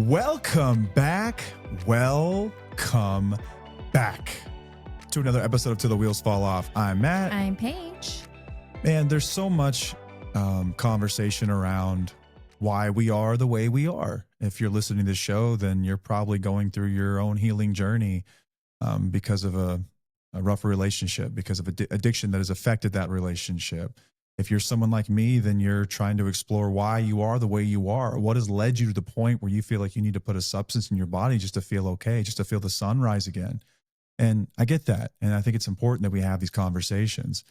Welcome back. Welcome back to another episode of Till the Wheels Fall Off. I'm Matt. I'm Paige. And there's so much conversation around why we are the way we are. If you're listening to this show, then you're probably going through your own healing journey because of a rough relationship, because of addiction that has affected that relationship. If you're someone like me, then you're trying to explore why you are the way you are. What has led you to the point where you feel like you need to put a substance in your body just to feel okay, just to feel the sun rise again. And I get that. And I think it's important that we have these conversations.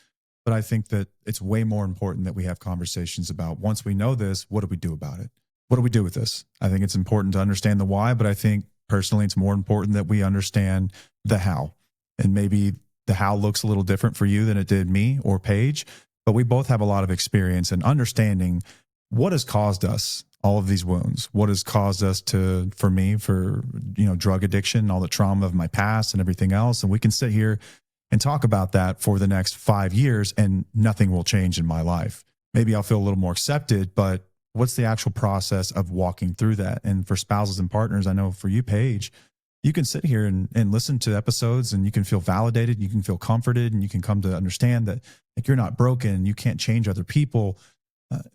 But I think that it's way more important that we have conversations about, once we know this, what do we do about it? What do we do with this? I think it's important to understand the why, but I think personally it's more important that we understand the how. And maybe the how looks a little different for you than it did me or Paige. But we both have a lot of experience in understanding what has caused us all of these wounds, what has caused us to, for me, drug addiction, all the trauma of my past and everything else. And we can sit here and talk about that for the next 5 years and nothing will change in my life. Maybe I'll feel a little more accepted, but what's the actual process of walking through that? And for spouses and partners, I know for you, Paige, you can sit here and listen to episodes and you can feel validated, you can feel comforted, and you can come to understand that you're not broken, you can't change other people.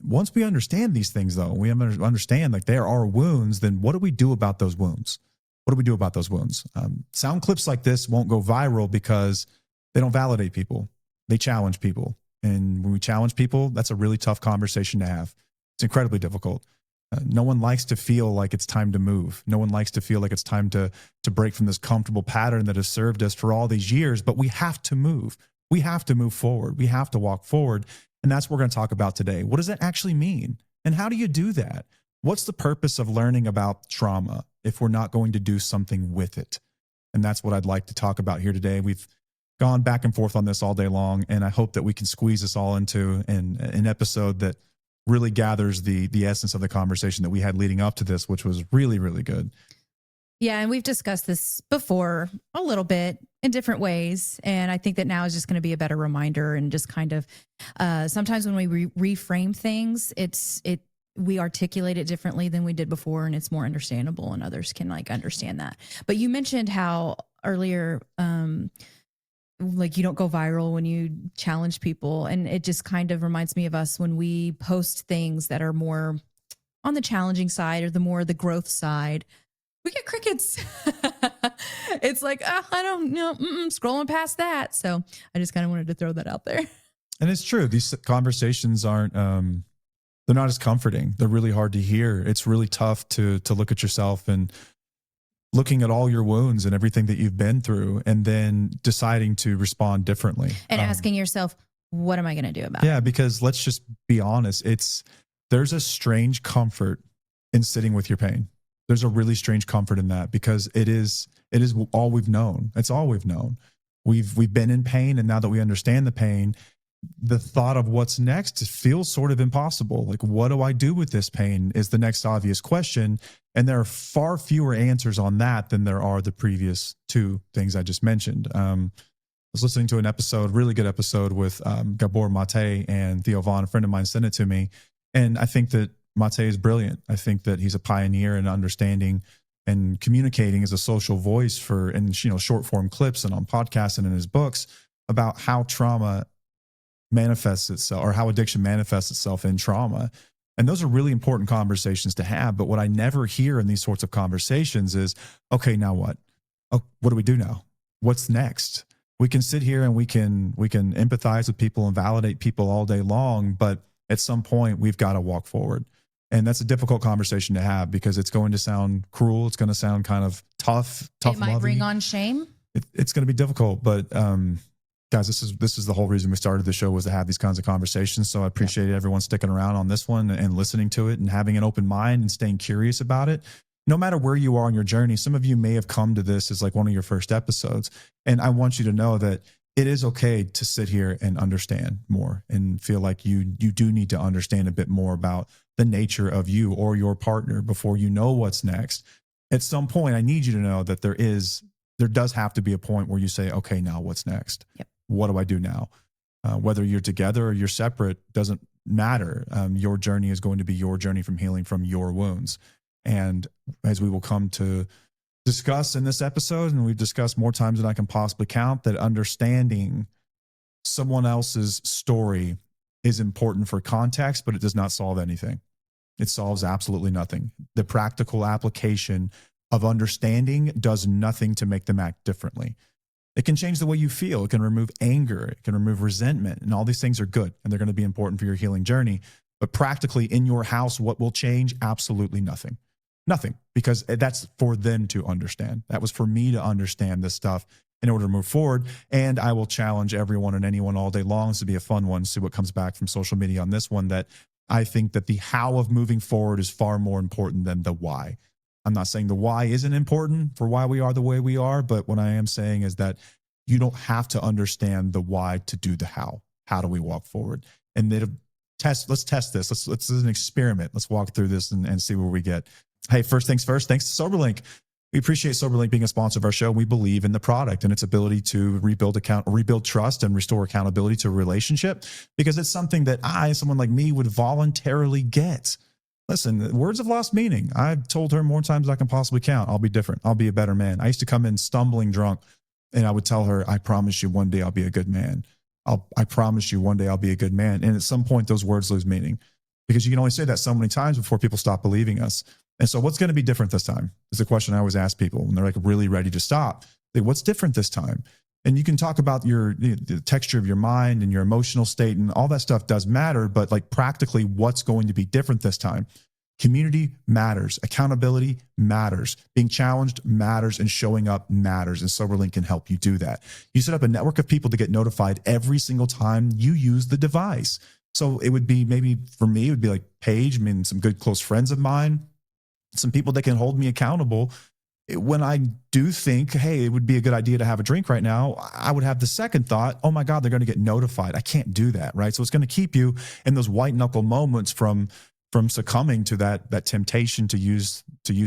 Once we understand these things, though, we understand there are wounds, then what do we do about those wounds? What do we do about those wounds? Sound clips like this won't go viral because they don't validate people. They challenge people. And when we challenge people, that's a really tough conversation to have. It's incredibly difficult. No one likes to feel like it's time to move. No one likes to feel like it's time to break from this comfortable pattern that has served us for all these years, but we have to move. We have to move forward. We have to walk forward. And that's what we're going to talk about today. What does that actually mean? And how do you do that? What's the purpose of learning about trauma if we're not going to do something with it? And that's what I'd like to talk about here today. We've gone back and forth on this all day long, and I hope that we can squeeze this all into an episode that really gathers the essence of the conversation that we had leading up to this, which was really, really good. Yeah, and we've discussed this before a little bit in different ways. And I think that now is just going to be a better reminder, and just kind of sometimes when we reframe things, we articulate it differently than we did before, and it's more understandable, and others can understand that. But you mentioned how earlier, you don't go viral when you challenge people. And it just kind of reminds me of us when we post things that are more on the challenging side or the growth side. We get crickets. It's like, I don't know, scrolling past that. So I just kind of wanted to throw that out there. And it's true. These conversations aren't, they're not as comforting. They're really hard to hear. It's really tough to look at yourself and looking at all your wounds and everything that you've been through, and then deciding to respond differently. And asking yourself, what am I going to do about it? Yeah, because let's just be honest. There's a strange comfort in sitting with your pain. There's a really strange comfort in that, because it is all we've known. It's all we've known. We've been in pain, and now that we understand the pain, the thought of what's next feels sort of impossible. Like, what do I do with this pain is the next obvious question. And there are far fewer answers on that than there are the previous two things I just mentioned. I was listening to an episode, really good episode with Gabor Mate and Theo Vaughn. A friend of mine sent it to me. And I think that Mate is brilliant. I think that he's a pioneer in understanding and communicating as a social voice in short form clips and on podcasts and in his books about how trauma manifests itself, or how addiction manifests itself in trauma. And those are really important conversations to have. But what I never hear in these sorts of conversations is, okay, now what? Oh, what do we do now? What's next? We can sit here and we can empathize with people and validate people all day long, but at some point we've got to walk forward. And that's a difficult conversation to have, because it's going to sound cruel. It's going to sound kind of tough. It might bring on shame. It's going to be difficult, but guys, this is the whole reason we started the show, was to have these kinds of conversations. So I appreciate everyone sticking around on this one and listening to it and having an open mind and staying curious about it. No matter where you are on your journey, some of you may have come to this as like one of your first episodes. And I want you to know that it is okay to sit here and understand more and feel like you do need to understand a bit more about the nature of you or your partner before you know what's next. At some point, I need you to know that there does have to be a point where you say, okay, now what's next? Yep. What do I do now? Whether you're together or you're separate doesn't matter. Your journey is going to be your journey from healing from your wounds. And as we will come to discuss in this episode, and we've discussed more times than I can possibly count, that understanding someone else's story is important for context, but it does not solve anything. It solves absolutely nothing. The practical application of understanding does nothing to make them act differently. It can change the way you feel. It can remove anger. It can remove resentment. And all these things are good, and they're going to be important for your healing journey. But practically in your house, what will change? Absolutely nothing. Nothing, because that's for them to understand. That was for me to understand this stuff in order to move forward. And I will challenge everyone and anyone all day long. This will be a fun one. See what comes back from social media on this one, that I think that the how of moving forward is far more important than the why. I'm not saying the why isn't important for why we are the way we are, but what I am saying is that you don't have to understand the why to do the how. How do we walk forward? And let's test this. Let's do an experiment. Let's walk through this and see where we get. Hey, first things first, thanks to SoberLink. We appreciate SoberLink being a sponsor of our show. We believe in the product and its ability to rebuild trust and restore accountability to a relationship, because it's something that someone like me, would voluntarily get. Listen, words have lost meaning. I've told her more times than I can possibly count, I'll be different. I'll be a better man. I used to come in stumbling drunk, and I would tell her, I promise you one day I'll be a good man. I promise you one day I'll be a good man. And at some point, those words lose meaning, because you can only say that so many times before people stop believing us. And so what's going to be different this time is the question I always ask people when they're like really ready to stop. What's different this time? And you can talk about the texture of your mind and your emotional state, and all that stuff does matter. But like practically, what's going to be different this time? Community matters. Accountability matters. Being challenged matters, and showing up matters. And SoberLink can help you do that. You set up a network of people to get notified every single time you use the device. So it would be, maybe for me, it would be like Paige, some good close friends of mine, some people that can hold me accountable. When I do think, hey, it would be a good idea to have a drink right now, I would have the second thought, oh my God, they're going to get notified. I can't do that, right? So it's going to keep you in those white knuckle moments from succumbing to that temptation to use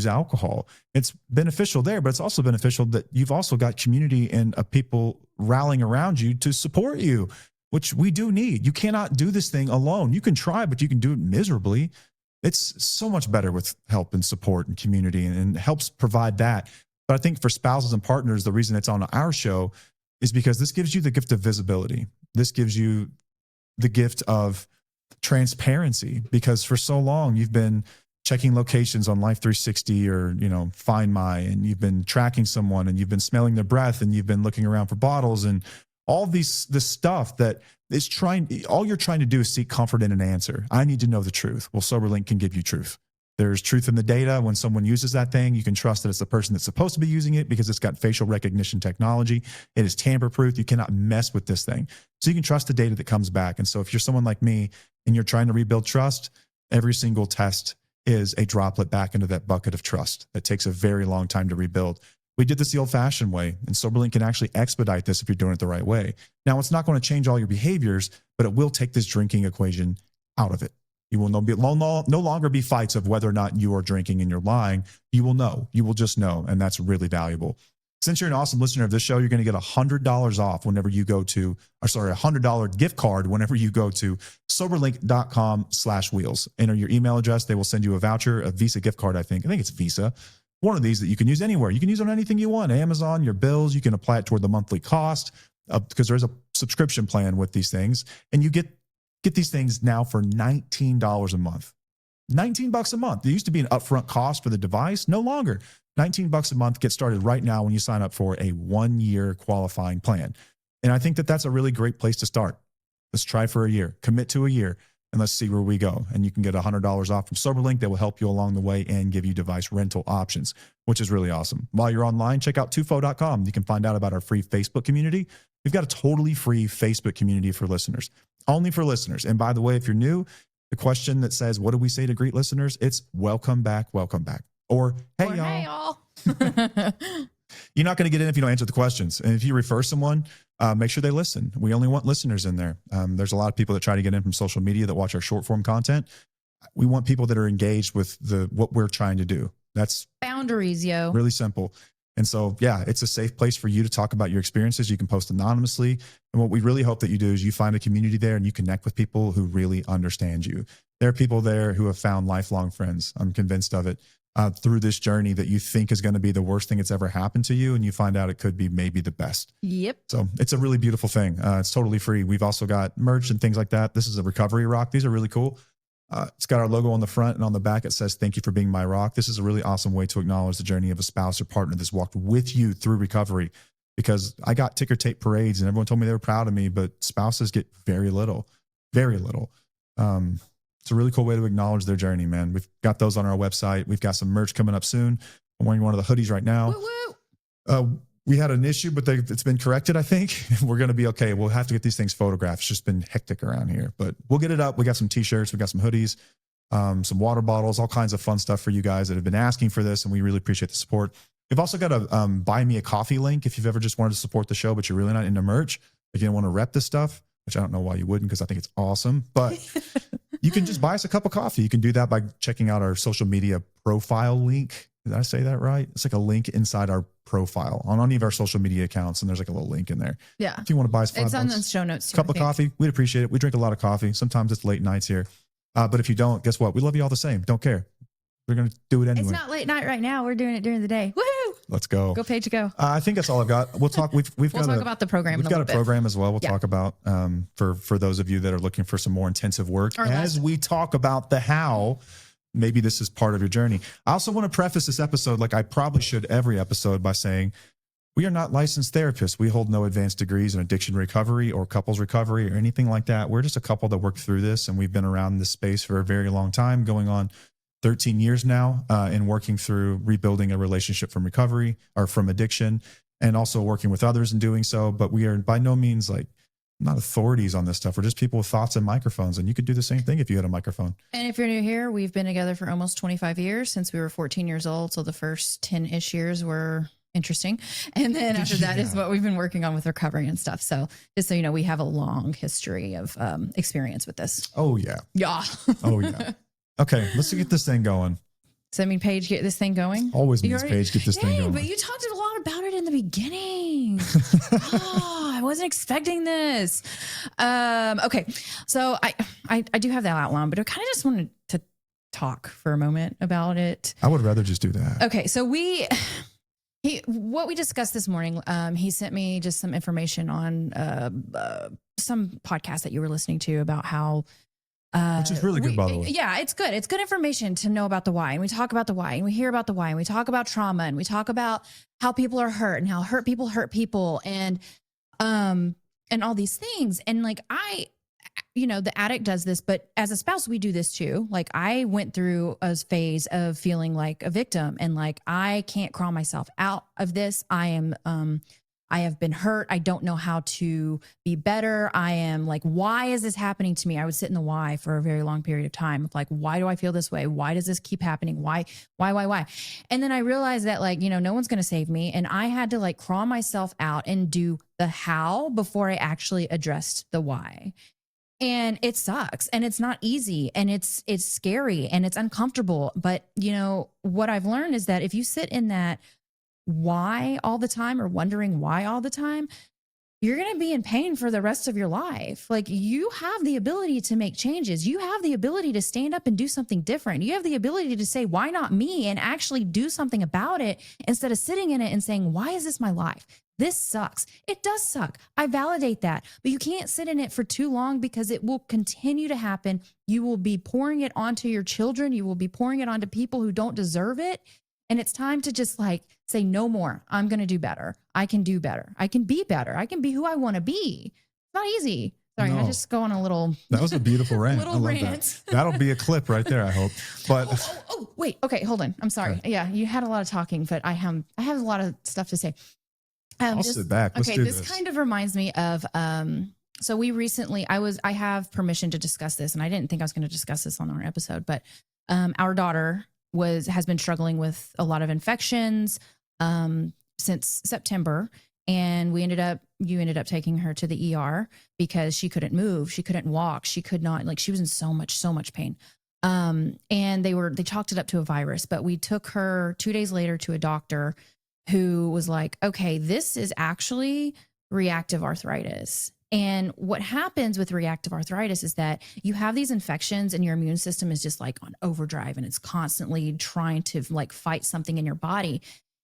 alcohol. It's beneficial there, but it's also beneficial that you've also got community and people rallying around you to support you, which we do need. You cannot do this thing alone. You can try, but you can do it miserably. It's so much better with help and support and community, and helps provide that. But I think for spouses and partners, the reason it's on our show is because this gives you the gift of visibility. This gives you the gift of transparency, because for so long you've been checking locations on Life 360 or, Find My, and you've been tracking someone, and you've been smelling their breath, and you've been looking around for bottles, and all this stuff that is all you're trying to do is seek comfort in an answer. I need to know the truth. Well, SoberLink can give you truth. There's truth in the data. When someone uses that thing, you can trust that it's the person that's supposed to be using it, because it's got facial recognition technology. It is tamper-proof. You cannot mess with this thing. So you can trust the data that comes back. And so if you're someone like me and you're trying to rebuild trust, every single test is a droplet back into that bucket of trust that takes a very long time to rebuild. We did this the old-fashioned way, and SoberLink can actually expedite this if you're doing it the right way. Now, it's not going to change all your behaviors, but it will take this drinking equation out of it. You will no longer be fights of whether or not you are drinking and you're lying. You will know. You will just know, and that's really valuable. Since you're an awesome listener of this show, you're going to get $100 off whenever you go to, $100 gift card whenever you go to soberlink.com/wheels. Enter your email address. They will send you a voucher, a Visa gift card, I think it's Visa. One of these that you can use anywhere. You can use on anything you want. Amazon, your bills. You can apply it toward the monthly cost because there's a subscription plan with these things. And you get these things now for $19 a month. $19 a month. There used to be an upfront cost for the device. No longer. $19 a month. Get started right now when you sign up for a 1-year qualifying plan. And I think that that's a really great place to start. Let's try for a year. Commit to a year. And let's see where we go. And you can get $100 off from SoberLink. That will help you along the way and give you device rental options, which is really awesome. While you're online, check out tufo.com. You can find out about our free Facebook community. We've got a totally free Facebook community for listeners, only for listeners. And by the way, if you're new, the question that says, what do we say to greet listeners? It's welcome back, welcome back. Or, hey, y'all. Hey, y'all. You're not going to get in if you don't answer the questions. And if you refer someone, make sure they listen. We only want listeners in there. There's a lot of people that try to get in from social media that watch our short form content. We want people that are engaged with what we're trying to do. That's boundaries, yo. Really simple. And so, yeah, it's a safe place for you to talk about your experiences. You can post anonymously. And what we really hope that you do is you find a community there and you connect with people who really understand you. There are people there who have found lifelong friends. I'm convinced of it. through this journey that you think is going to be the worst thing that's ever happened to you. And you find out it could be maybe the best. Yep. So it's a really beautiful thing. It's totally free. We've also got merch and things like that. This is a recovery rock. These are really cool. It's got our logo on the front, and on the back it says, "Thank you for being my rock." This is a really awesome way to acknowledge the journey of a spouse or partner that's walked with you through recovery, because I got ticker tape parades and everyone told me they were proud of me, but spouses get very little, very little. It's a really cool way to acknowledge their journey, man. We've got those on our website. We've got some merch coming up soon. I'm wearing one of the hoodies right now. Woo-woo. We had an issue, but it's been corrected, I think. We're going to be okay. We'll have to get these things photographed. It's just been hectic around here, but we'll get it up. We got some t-shirts. We got some hoodies, some water bottles, all kinds of fun stuff for you guys that have been asking for this, and we really appreciate the support. We've also got a buy me a coffee link if you've ever just wanted to support the show, but you're really not into merch. If you don't want to rep this stuff, which I don't know why you wouldn't, because I think it's awesome, but you can just buy us a cup of coffee. You can do that by checking out our social media profile link. Did I say that right? It's like a link inside our profile on any of our social media accounts, and there's like a little link in there. Yeah. If you want to buy us $5, it's on the show notes too, cup of coffee, we'd appreciate it. We drink a lot of coffee. Sometimes it's late nights here. But if you don't, guess what? We love you all the same. Don't care. We're going to do it anyway. It's not late night right now. We're doing it during the day. Woohoo! Let's go. Go, Paige, go. I think that's all I've got. We'll talk. We'll talk about the program. We've got a program as well. We'll talk about for those of you that are looking for some more intensive work as we talk about the how. Maybe this is part of your journey. I also want to preface this episode, like I probably should every episode, by saying we are not licensed therapists. We hold no advanced degrees in addiction recovery or couples recovery or anything like that. We're just a couple that worked through this, and we've been around this space for a very long time, going on 13 years now, and working through rebuilding a relationship from recovery or from addiction, and also working with others in doing so. But we are by no means like not authorities on this stuff. We're just people with thoughts and microphones, and you could do the same thing if you had a microphone. And if you're new here, we've been together for almost 25 years, since we were 14 years old. So the first 10-ish years were interesting. And then after that is what we've been working on with recovery and stuff. So just so you know, we have a long history of experience with this. Oh, yeah. Yeah. Oh, yeah. Okay, let's get this thing going. Does that mean Paige get this thing going? Always means Paige get this thing going. But you talked a lot about it in the beginning. I wasn't expecting this. Okay, so I do have that outline, but I kind of just wanted to talk for a moment about it. I would rather just do that. Okay, so what we discussed this morning, he sent me just some information on some podcast that you were listening to about how which is really good, by the way. Yeah, it's good. It's good information to know about the why. And we talk about the why, and we hear about the why, and we talk about trauma, and we talk about how people are hurt and how hurt people and all these things. And like the addict does this, but as a spouse, we do this too. Like I went through a phase of feeling like a victim, and like I can't crawl myself out of this. I have been hurt. I don't know how to be better. I am like, why is this happening to me? I would sit in the why for a very long period of time of like, why do I feel this way? Why does this keep happening? Why? And then I realized that like, no one's going to save me. And I had to like crawl myself out and do the how before I actually addressed the why. And it sucks, and it's not easy, and it's scary, and it's uncomfortable. But what I've learned is that if you sit in that why all the time, or wondering why all the time, you're going to be in pain for the rest of your life. Like you have the ability to make changes. You have the ability to stand up and do something different. You have the ability to say, why not me? And actually do something about it instead of sitting in it and saying, why is this my life? This sucks. It does suck. I validate that, but you can't sit in it for too long, because it will continue to happen. You will be pouring it onto your children. You will be pouring it onto people who don't deserve it. And it's time to just like say, no more. I'm going to do better. I can do better. I can be better. I can be who I want to be. It's not easy. Sorry, no. I just go on a little. That was a beautiful rant. Little rant. That. That'll be a clip right there, I hope. But wait. Okay, hold on. I'm sorry. Okay. Yeah, you had a lot of talking, but I have a lot of stuff to say. I'll sit back. Let's do this. This kind of reminds me of. So we recently, I have permission to discuss this, and I didn't think I was going to discuss this on our episode, but our daughter has been struggling with a lot of infections since September, and you ended up taking her to the ER because she couldn't move, she couldn't walk, she could not, like she was in so much pain. And they chalked it up to a virus, but we took her 2 days later to a doctor who was like, okay, this is actually reactive arthritis. And what happens with reactive arthritis is that you have these infections and your immune system is just like on overdrive and it's constantly trying to like fight something in your body.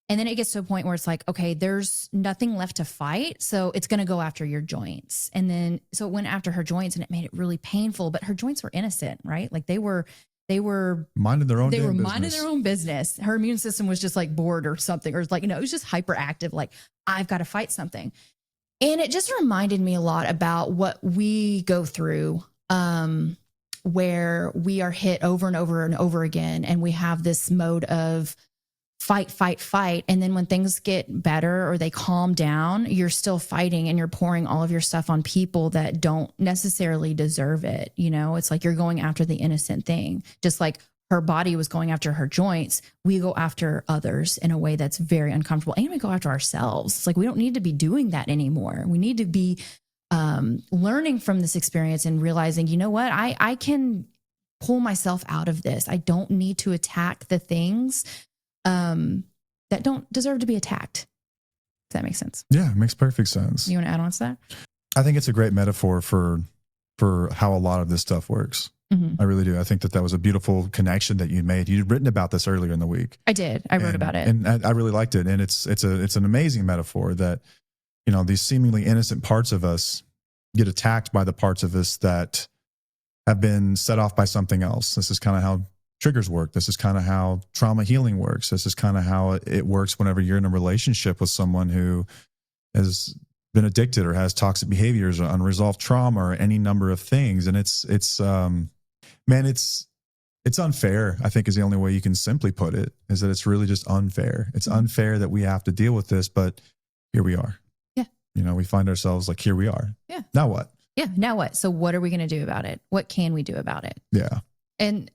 And then it gets to a point where it's like, okay, there's nothing left to fight. So it's going to go after your joints. And then, so it went after her joints and it made it really painful, but her joints were innocent, right? Like they were minding their own minding their own business. Her immune system was just like bored or something, or like, it was just hyperactive. Like I've got to fight something. And it just reminded me a lot about what we go through, where we are hit over and over and over again. And we have this mode of fight, fight, fight. And then when things get better or they calm down, you're still fighting and you're pouring all of your stuff on people that don't necessarily deserve it. It's like you're going after the innocent thing, just like her body was going after her joints. We go after others in a way that's very uncomfortable, and we go after ourselves. It's like, we don't need to be doing that anymore. We need to be learning from this experience and realizing, you know what, I can pull myself out of this. I don't need to attack the things that don't deserve to be attacked. Does that make sense? Yeah, it makes perfect sense. You want to add on to that? I think it's a great metaphor for how a lot of this stuff works. I really do. I think that was a beautiful connection that you made. You'd written about this earlier in the week. I did. I wrote about it. And I really liked it. And it's an amazing metaphor that, these seemingly innocent parts of us get attacked by the parts of us that have been set off by something else. This is kind of how triggers work. This is kind of how trauma healing works. This is kind of how it works whenever you're in a relationship with someone who has been addicted or has toxic behaviors or unresolved trauma or any number of things. And it's unfair, I think, is the only way you can simply put it, is that it's really just unfair. It's unfair that we have to deal with this, but here we are. Yeah. We find ourselves like, here we are. Yeah. Now what? Yeah. Now what? So what are we going to do about it? What can we do about it? Yeah. And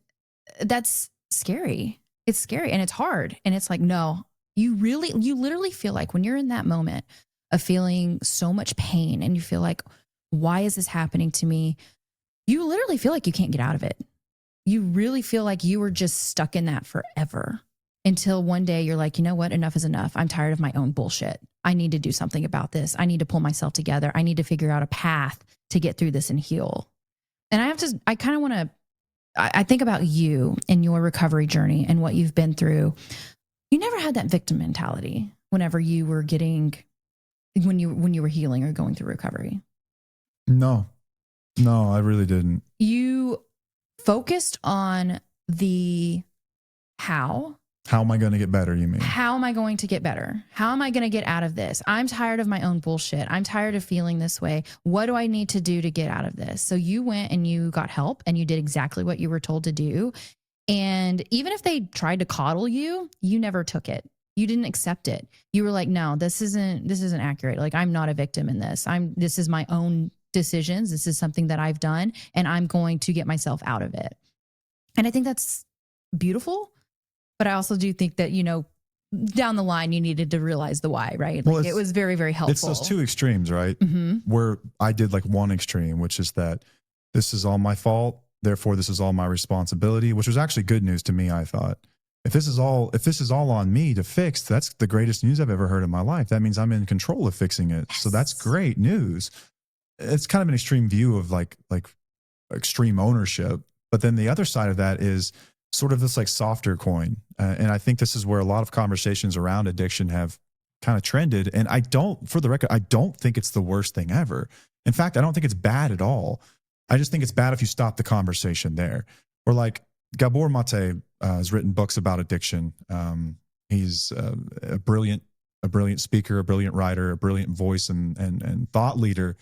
that's scary. It's scary and it's hard. And it's like, no, you literally feel like when you're in that moment of feeling so much pain and you feel like, why is this happening to me? You literally feel like you can't get out of it. You really feel like you were just stuck in that forever until one day you're like, you know what? Enough is enough. I'm tired of my own bullshit. I need to do something about this. I need to pull myself together. I need to figure out a path to get through this and heal. And I think about you and your recovery journey and what you've been through. You never had that victim mentality whenever you were when you were healing or going through recovery. No, I really didn't. You focused on the how. How am I going to get better, you mean? How am I going to get better? How am I going to get out of this? I'm tired of my own bullshit. I'm tired of feeling this way. What do I need to do to get out of this? So you went and you got help and you did exactly what you were told to do. And even if they tried to coddle you, you never took it. You didn't accept it. You were like, no, this isn't accurate. Like, I'm not a victim in this. This is my own decisions. This is something that I've done and I'm going to get myself out of it. And I think that's beautiful. But I also do think that, down the line, you needed to realize the why, right? Like, it was very, very helpful. It's those two extremes, right? Mm-hmm. Where I did like one extreme, which is that this is all my fault. Therefore, this is all my responsibility, which was actually good news to me. I thought, if this is all on me to fix, that's the greatest news I've ever heard in my life. That means I'm in control of fixing it. Yes. So that's great news. It's kind of an extreme view of like extreme ownership. But then the other side of that is sort of this like softer coin. And I think this is where a lot of conversations around addiction have kind of trended. And for the record, I don't think it's the worst thing ever. In fact, I don't think it's bad at all. I just think it's bad if you stop the conversation there. Or like Gabor Mate has written books about addiction. He's a brilliant speaker, a brilliant writer, a brilliant voice and thought leader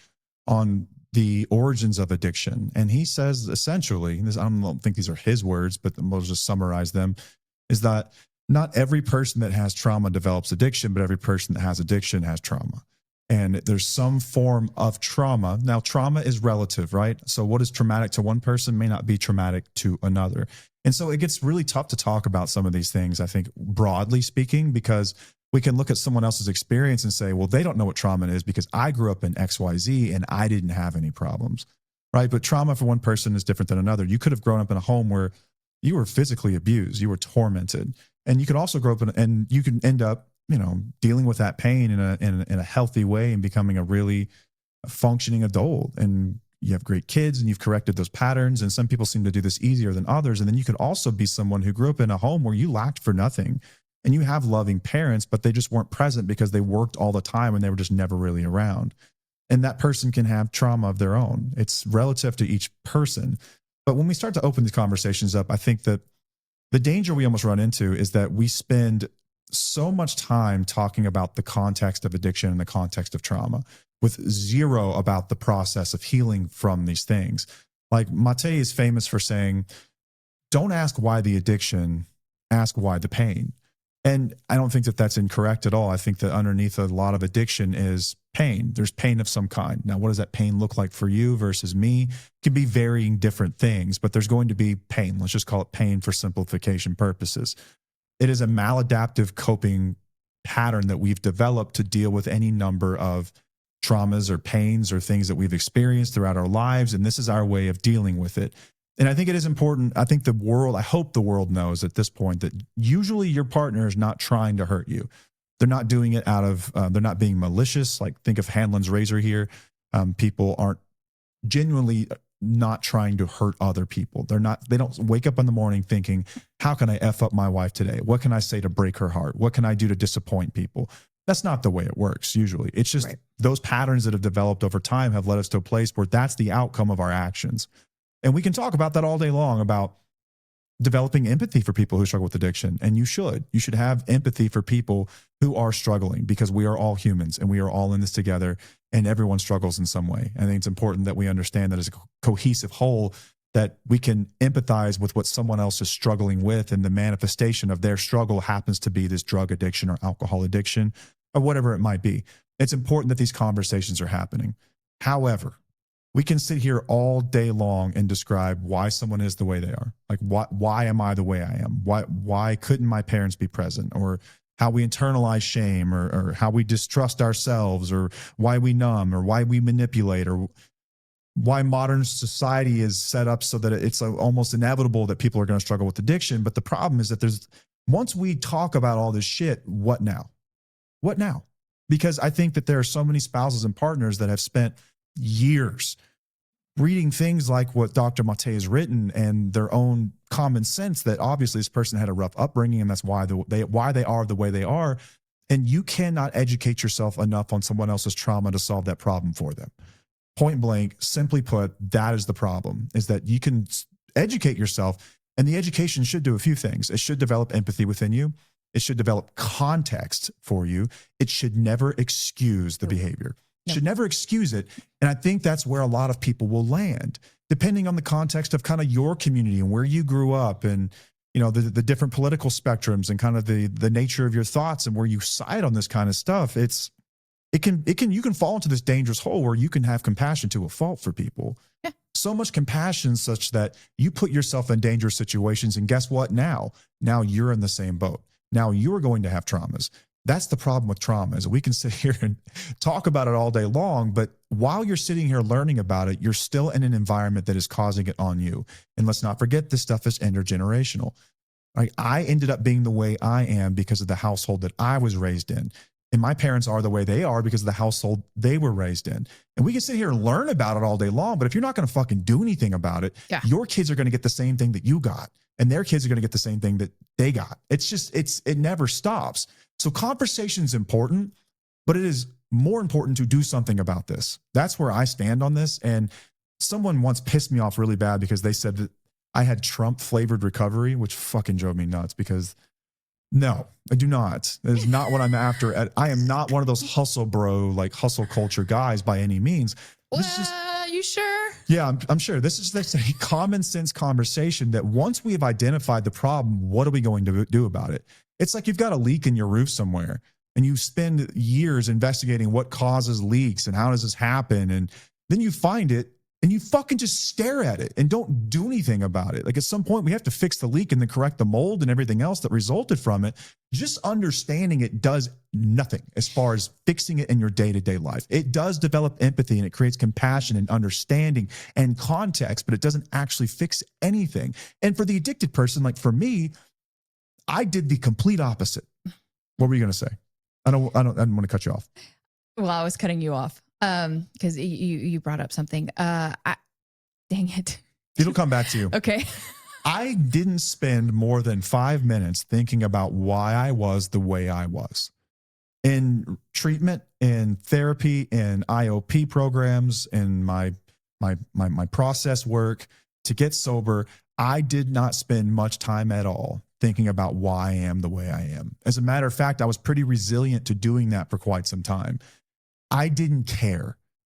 on the origins of addiction. And he says essentially, I don't think these are his words, but we'll just summarize them, is that not every person that has trauma develops addiction, but every person that has addiction has trauma. And there's some form of trauma. Now, trauma is relative, right? So what is traumatic to one person may not be traumatic to another. And so it gets really tough to talk about some of these things, I think, broadly speaking, because we can look at someone else's experience and say, well, they don't know what trauma is because I grew up in XYZ and I didn't have any problems, right? But trauma for one person is different than another. You could have grown up in a home where you were physically abused, you were tormented, and you could also grow up and you can end up, dealing with that pain in a healthy way and becoming a really functioning adult and you have great kids and you've corrected those patterns. And some people seem to do this easier than others. And then you could also be someone who grew up in a home where you lacked for nothing and you have loving parents, but they just weren't present because they worked all the time and they were just never really around. And that person can have trauma of their own. It's relative to each person. But when we start to open these conversations up, I think that the danger we almost run into is that we spend so much time talking about the context of addiction and the context of trauma with zero about the process of healing from these things. Like Mate is famous for saying, don't ask why the addiction, ask why the pain. And I don't think that that's incorrect at all. I think that underneath a lot of addiction is pain. There's pain of some kind. Now, what does that pain look like for you versus me? It can be varying different things, but there's going to be pain. Let's just call it pain for simplification purposes. It is a maladaptive coping pattern that we've developed to deal with any number of traumas or pains or things that we've experienced throughout our lives. And this is our way of dealing with it. And I think it is important. I think I hope the world knows at this point that usually your partner is not trying to hurt you. They're not doing it out of, they're not being malicious. Like think of Hanlon's razor here. People aren't genuinely not trying to hurt other people. They don't wake up in the morning thinking, how can I F up my wife today? What can I say to break her heart? What can I do to disappoint people? That's not the way it works usually. It's just those patterns that have developed over time have led us to a place where that's the outcome of our actions. And we can talk about that all day long about developing empathy for people who struggle with addiction. And you should have empathy for people who are struggling because we are all humans and we are all in this together and everyone struggles in some way. I think it's important that we understand that as a cohesive whole, that we can empathize with what someone else is struggling with, and the manifestation of their struggle happens to be this drug addiction or alcohol addiction or whatever it might be. It's important that these conversations are happening. However, we can sit here all day long and describe why someone is the way they are. Like, why am I the way I am? Why couldn't my parents be present? Or how we internalize shame, or how we distrust ourselves, or why we numb, or why we manipulate, or why modern society is set up so that it's almost inevitable that people are going to struggle with addiction. But the problem is that once we talk about all this shit, what now? What now? Because I think that there are so many spouses and partners that have spent years reading things like what Dr. Mate has written and their own common sense that obviously this person had a rough upbringing and that's why they are the way they are. And you cannot educate yourself enough on someone else's trauma to solve that problem for them. Point blank, simply put, that is the problem, is that you can educate yourself, and the education should do a few things. It should develop empathy within you. It should develop context for you. It should never excuse the behavior. Should never excuse it. And I think that's where a lot of people will land, depending on the context of kind of your community and where you grew up and, you know, the different political spectrums and kind of the nature of your thoughts and where you side on this kind of stuff. You can fall into this dangerous hole where you can have compassion to a fault for people. Yeah. So much compassion such that you put yourself in dangerous situations. And guess what? Now you're in the same boat. Now you're going to have traumas. That's the problem with trauma, is we can sit here and talk about it all day long, but while you're sitting here learning about it, you're still in an environment that is causing it on you. And let's not forget, this stuff is intergenerational. I ended up being the way I am because of the household that I was raised in. And my parents are the way they are because of the household they were raised in. And we can sit here and learn about it all day long, but if you're not going to fucking do anything about it, your kids are going to get the same thing that you got. And their kids are going to get the same thing that they got. It never stops. So conversation is important, but it is more important to do something about this. That's where I stand on this. And someone once pissed me off really bad because they said that I had Trump flavored recovery, which fucking drove me nuts because no, I do not. That is not what I'm after. I am not one of those hustle bro, like hustle culture guys by any means. You sure? Yeah, I'm sure. This is a common sense conversation that once we have identified the problem, what are we going to do about it? It's like you've got a leak in your roof somewhere and you spend years investigating what causes leaks and how does this happen. And then you find it and you fucking just stare at it and don't do anything about it. Like at some point we have to fix the leak and then correct the mold and everything else that resulted from it. Just understanding it does nothing as far as fixing it in your day-to-day life. It does develop empathy and it creates compassion and understanding and context, but it doesn't actually fix anything. And for the addicted person, like for me, I did the complete opposite. What were you going to say? I don't want to cut you off. Well, I was cutting you off. Because you brought up something. Dang it. It'll come back to you. Okay. I didn't spend more than 5 minutes thinking about why I was the way I was. In treatment, in therapy, in IOP programs, in my process work to get sober, I did not spend much time at all thinking about why I am the way I am. As a matter of fact, I was pretty resilient to doing that for quite some time. I didn't care.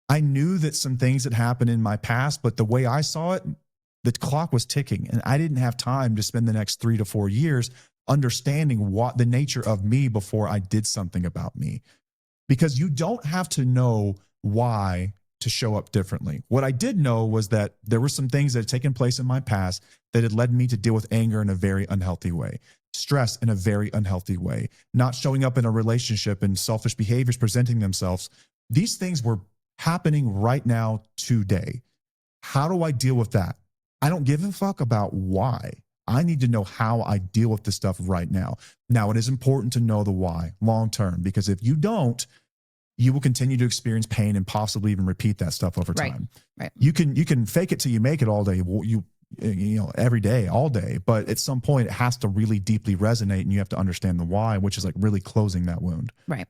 I knew that some things had happened in my past, but the way I saw it, the clock was ticking, and I didn't have time to spend the next 3 to 4 years understanding what the nature of me before I did something about me. Because you don't have to know why to show up differently. What I did know was that there were some things that had taken place in my past that had led me to deal with anger in a very unhealthy way, stress in a very unhealthy way, not showing up in a relationship and selfish behaviors presenting themselves. These things were happening right now today. How do I deal with that? I don't give a fuck about why. I need to know how I deal with this stuff right now. Now, it is important to know the why long term, because if you don't, you will continue to experience pain and possibly even repeat that stuff over time. Right. You can fake it till you make it all day. You know, every day, all day. But at some point, it has to really deeply resonate, and you have to understand the why, which is like really closing that wound. Right.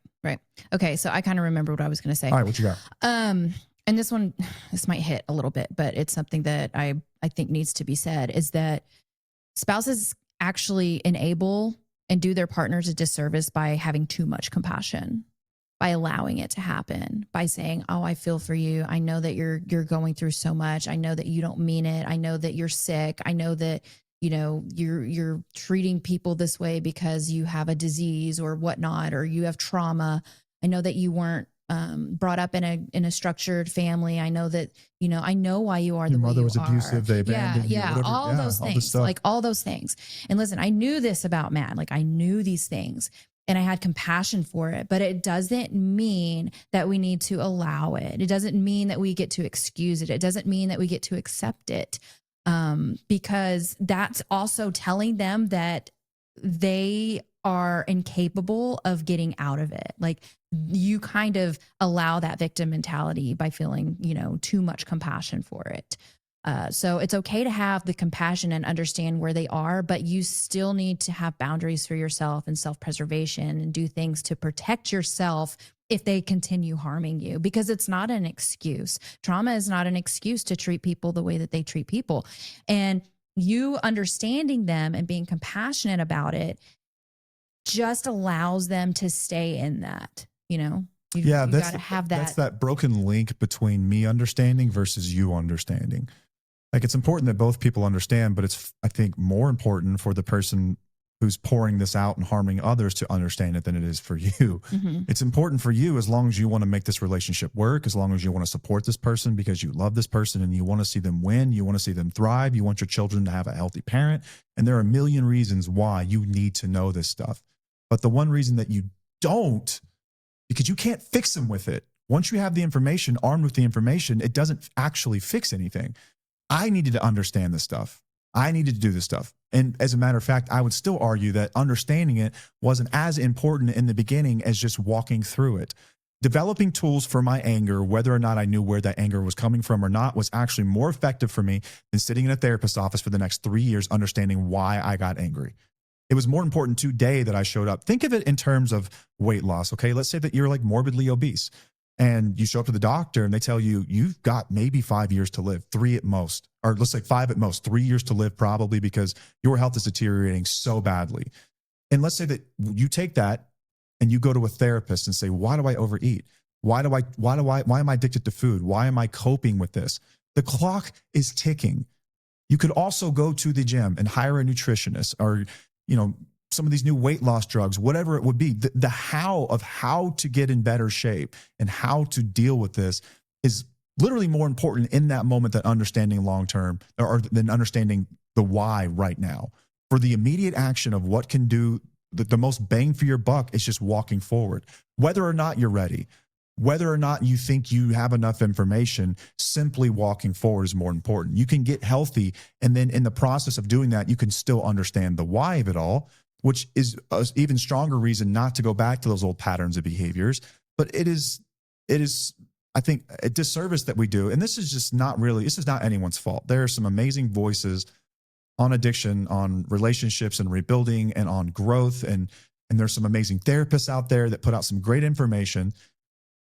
Okay, so I kind of remember what I was going to say. All right, what you got? And this might hit a little bit, but it's something that I think needs to be said, is that spouses actually enable and do their partners a disservice by having too much compassion, by allowing it to happen, by saying, "Oh, I feel for you. I know that you're going through so much. I know that you don't mean it. I know that you're sick. I know that, you know, you're treating people this way because you have a disease or whatnot, or you have trauma. I know that you weren't brought up in a structured family. I know that, you know, I know why you are the way you are. Your mother was abusive. They abandoned you. Whatever. All those things, like all those things. And listen, I knew this about Matt. Like I knew these things, and I had compassion for it, but it doesn't mean that we need to allow it. It doesn't mean that we get to excuse it. It doesn't mean that we get to accept it, because that's also telling them that they are incapable of getting out of it. Like you kind of allow that victim mentality by feeling, you know, too much compassion for it. So it's okay to have the compassion and understand where they are, but you still need to have boundaries for yourself and self-preservation and do things to protect yourself if they continue harming you, because it's not an excuse. Trauma is not an excuse to treat people the way that they treat people. And you understanding them and being compassionate about it just allows them to stay in that, you know? You got to have that. That's that broken link between me understanding versus you understanding. Like it's important that both people understand, but it's, I think, more important for the person who's pouring this out and harming others to understand it than it is for you. Mm-hmm. It's important for you as long as you want to make this relationship work, as long as you want to support this person because you love this person and you want to see them win, you want to see them thrive, you want your children to have a healthy parent. And there are a million reasons why you need to know this stuff. But the one reason that you don't, because you can't fix them with it. Once you have the information, armed with the information, it doesn't actually fix anything. I needed to understand this stuff. I needed to do this stuff. And as a matter of fact, I would still argue that understanding it wasn't as important in the beginning as just walking through it. Developing tools for my anger, whether or not I knew where that anger was coming from or not, was actually more effective for me than sitting in a therapist's office for the next 3 years understanding why I got angry. It was more important today that I showed up. Think of it in terms of weight loss, okay? Let's say that you're like morbidly obese and you show up to the doctor and they tell you, you've got maybe 5 years to live, 3 at most, or let's say 5 at most, 3 years to live probably because your health is deteriorating so badly. And let's say that you take that and you go to a therapist and say, why do I overeat? Why am I addicted to food? Why am I coping with this? The clock is ticking. You could also go to the gym and hire a nutritionist or, you know, some of these new weight loss drugs, whatever it would be. The how of how to get in better shape and how to deal with this is literally more important in that moment than understanding long-term or than understanding the why right now. For the immediate action of what can do the most bang for your buck is just walking forward. Whether or not you're ready, whether or not you think you have enough information, simply walking forward is more important. You can get healthy, and then in the process of doing that, you can still understand the why of it all, which is an even stronger reason not to go back to those old patterns of behaviors. But it is I think a disservice that we do, and this is not anyone's fault. There are some amazing voices on addiction, on relationships and rebuilding, and on growth. And there's some amazing therapists out there that put out some great information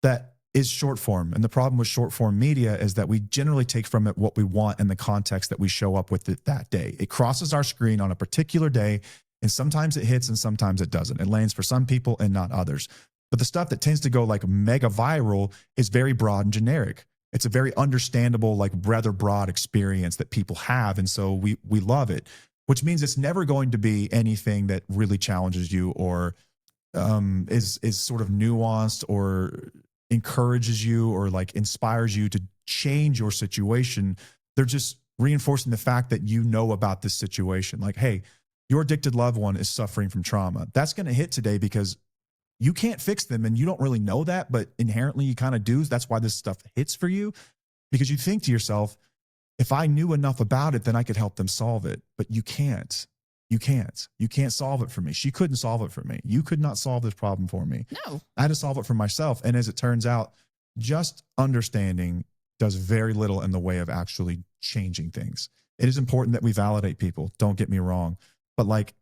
that is short form. And the problem with short form media is that we generally take from it what we want in the context that we show up with it that day. It crosses our screen on a particular day, and sometimes it hits and sometimes it doesn't. It lands for some people and not others. But the stuff that tends to go like mega viral is very broad and generic. It's a very understandable, like rather broad experience that people have. And so we love it, which means it's never going to be anything that really challenges you or is sort of nuanced or encourages you or like inspires you to change your situation. They're just reinforcing the fact that you know about this situation. Like, hey, your addicted loved one is suffering from trauma. That's going to hit today because you can't fix them and you don't really know that, but inherently you kind of do. That's why this stuff hits for you, because you think to yourself, if I knew enough about it, then I could help them solve it. But you can't. You can't solve it for me. She couldn't solve it for me. You could not solve this problem for me. No. I had to solve it for myself. And as it turns out, just understanding does very little in the way of actually changing things. It is important that we validate people. Don't get me wrong. But like,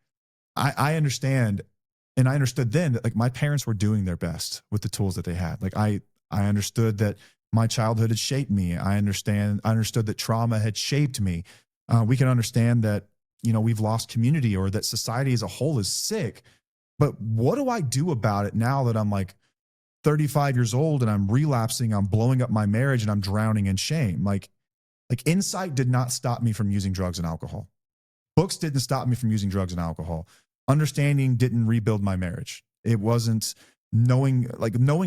I understand, and I understood then that like my parents were doing their best with the tools that they had. Like I understood that my childhood had shaped me. I understood that trauma had shaped me. We can understand that, you know, we've lost community or that society as a whole is sick. But what do I do about it now that I'm like 35 years old and I'm relapsing, I'm blowing up my marriage and I'm drowning in shame? Like insight did not stop me from using drugs and alcohol. Books didn't stop me from using drugs and alcohol. Understanding didn't rebuild my marriage. It wasn't knowing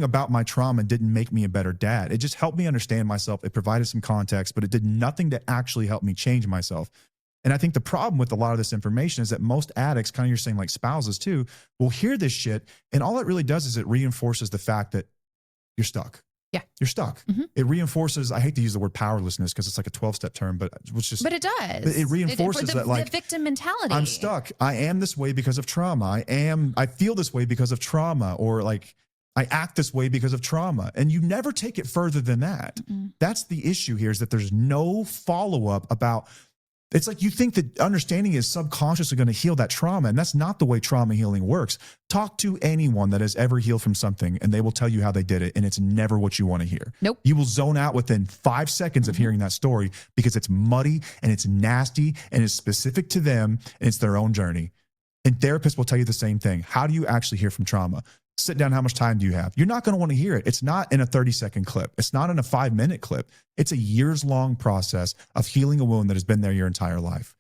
about my trauma didn't make me a better dad. It just helped me understand myself. It provided some context, but it did nothing to actually help me change myself. And I think the problem with a lot of this information is that most addicts, kind of you're saying like spouses too, will hear this shit. And all it really does is it reinforces the fact that you're stuck. Yeah. You're stuck. Mm-hmm. It reinforces, I hate to use the word powerlessness because it's like a 12-step term, but it does. It reinforces that like the victim mentality. I'm stuck. I am this way because of trauma. I feel this way because of trauma, or like I act this way because of trauma. And you never take it further than that. Mm-hmm. That's the issue here, is that there's no follow-up about. It's like you think that understanding is subconsciously going to heal that trauma, and that's not the way trauma healing works. Talk to anyone that has ever healed from something, and they will tell you how they did it, and it's never what you want to hear. Nope. You will zone out within 5 seconds of hearing that story because it's muddy and it's nasty and it's specific to them and it's their own journey. And therapists will tell you the same thing. How do you actually hear from trauma? Sit down. How much time do you have? You're not going to want to hear it. It's not in a 30-second clip. It's not in a 5-minute clip. It's a years-long process of healing a wound that has been there your entire life.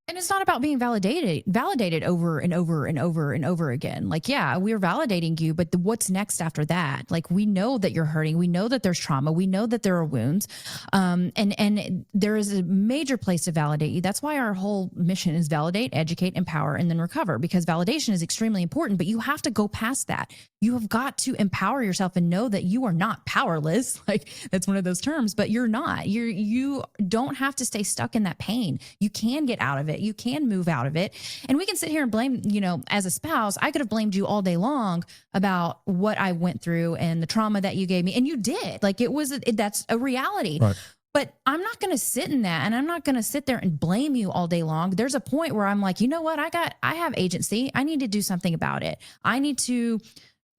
And it's not about being validated over and over and over and over again. Like, yeah, we're validating you, but what's next after that? Like, we know that you're hurting. We know that there's trauma. We know that there are wounds. And there is a major place to validate you. That's why our whole mission is validate, educate, empower, and then recover, because validation is extremely important, but you have to go past that. You have got to empower yourself and know that you are not powerless. Like, that's one of those terms, but you're not. You don't have to stay stuck in that pain. You can get out of it. You can move out of it. And we can sit here and blame, as a spouse, I could have blamed you all day long about what I went through and the trauma that you gave me. And you did. Like, that's a reality. Right. But I'm not going to sit in that, and I'm not going to sit there and blame you all day long. There's a point where I'm like, you know what? I have agency. I need to do something about it. I need to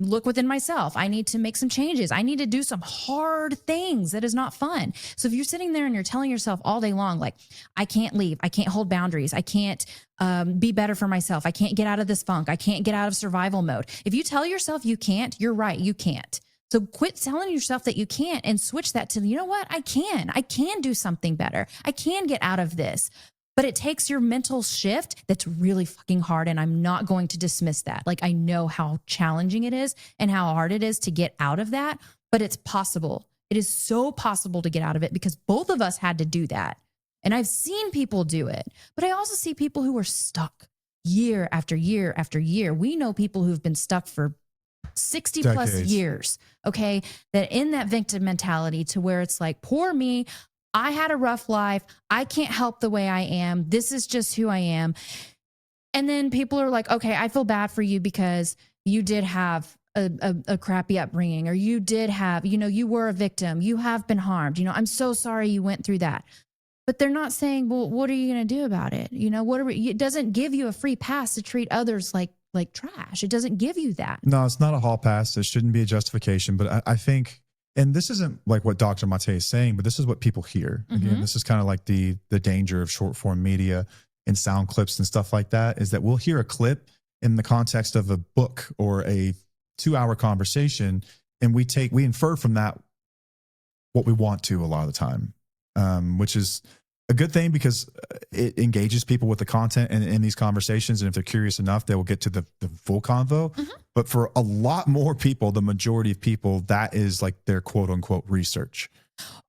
look within myself. I need to make some changes. I need to do some hard things that is not fun. So if you're sitting there and you're telling yourself all day long, like, I can't leave, I can't hold boundaries, I can't be better for myself, I can't get out of this funk, I can't get out of survival mode. If you tell yourself you can't, you're right, you can't. So quit telling yourself that you can't and switch that to, you know what? I can do something better. I can get out of this. But it takes your mental shift that's really fucking hard. And I'm not going to dismiss that. Like, I know how challenging it is and how hard it is to get out of that, but it's possible. It is so possible to get out of it because both of us had to do that. And I've seen people do it, but I also see people who are stuck year after year after year. We know people who've been stuck for 60 plus years. Okay. That in that victim mentality to where it's like, poor me, I had a rough life. I can't help the way I am. This is just who I am. And then people are like, okay, I feel bad for you because you did have a crappy upbringing, or you did have, you were a victim, you have been harmed, I'm so sorry you went through that. But they're not saying, well, what are you going to do about it? It doesn't give you a free pass to treat others like trash. It doesn't give you that. No, it's not a hall pass. It shouldn't be a justification. But I think, and this isn't like what Dr. Mate is saying, but this is what people hear. Again, this is kind of like the danger of short form media and sound clips and stuff like that, is that we'll hear a clip in the context of a book or a 2-hour conversation, and we infer from that what we want to a lot of the time, which is a good thing because it engages people with the content in these conversations. And if they're curious enough, they will get to the full convo. But for a lot more people, the majority of people, that is like their quote unquote research.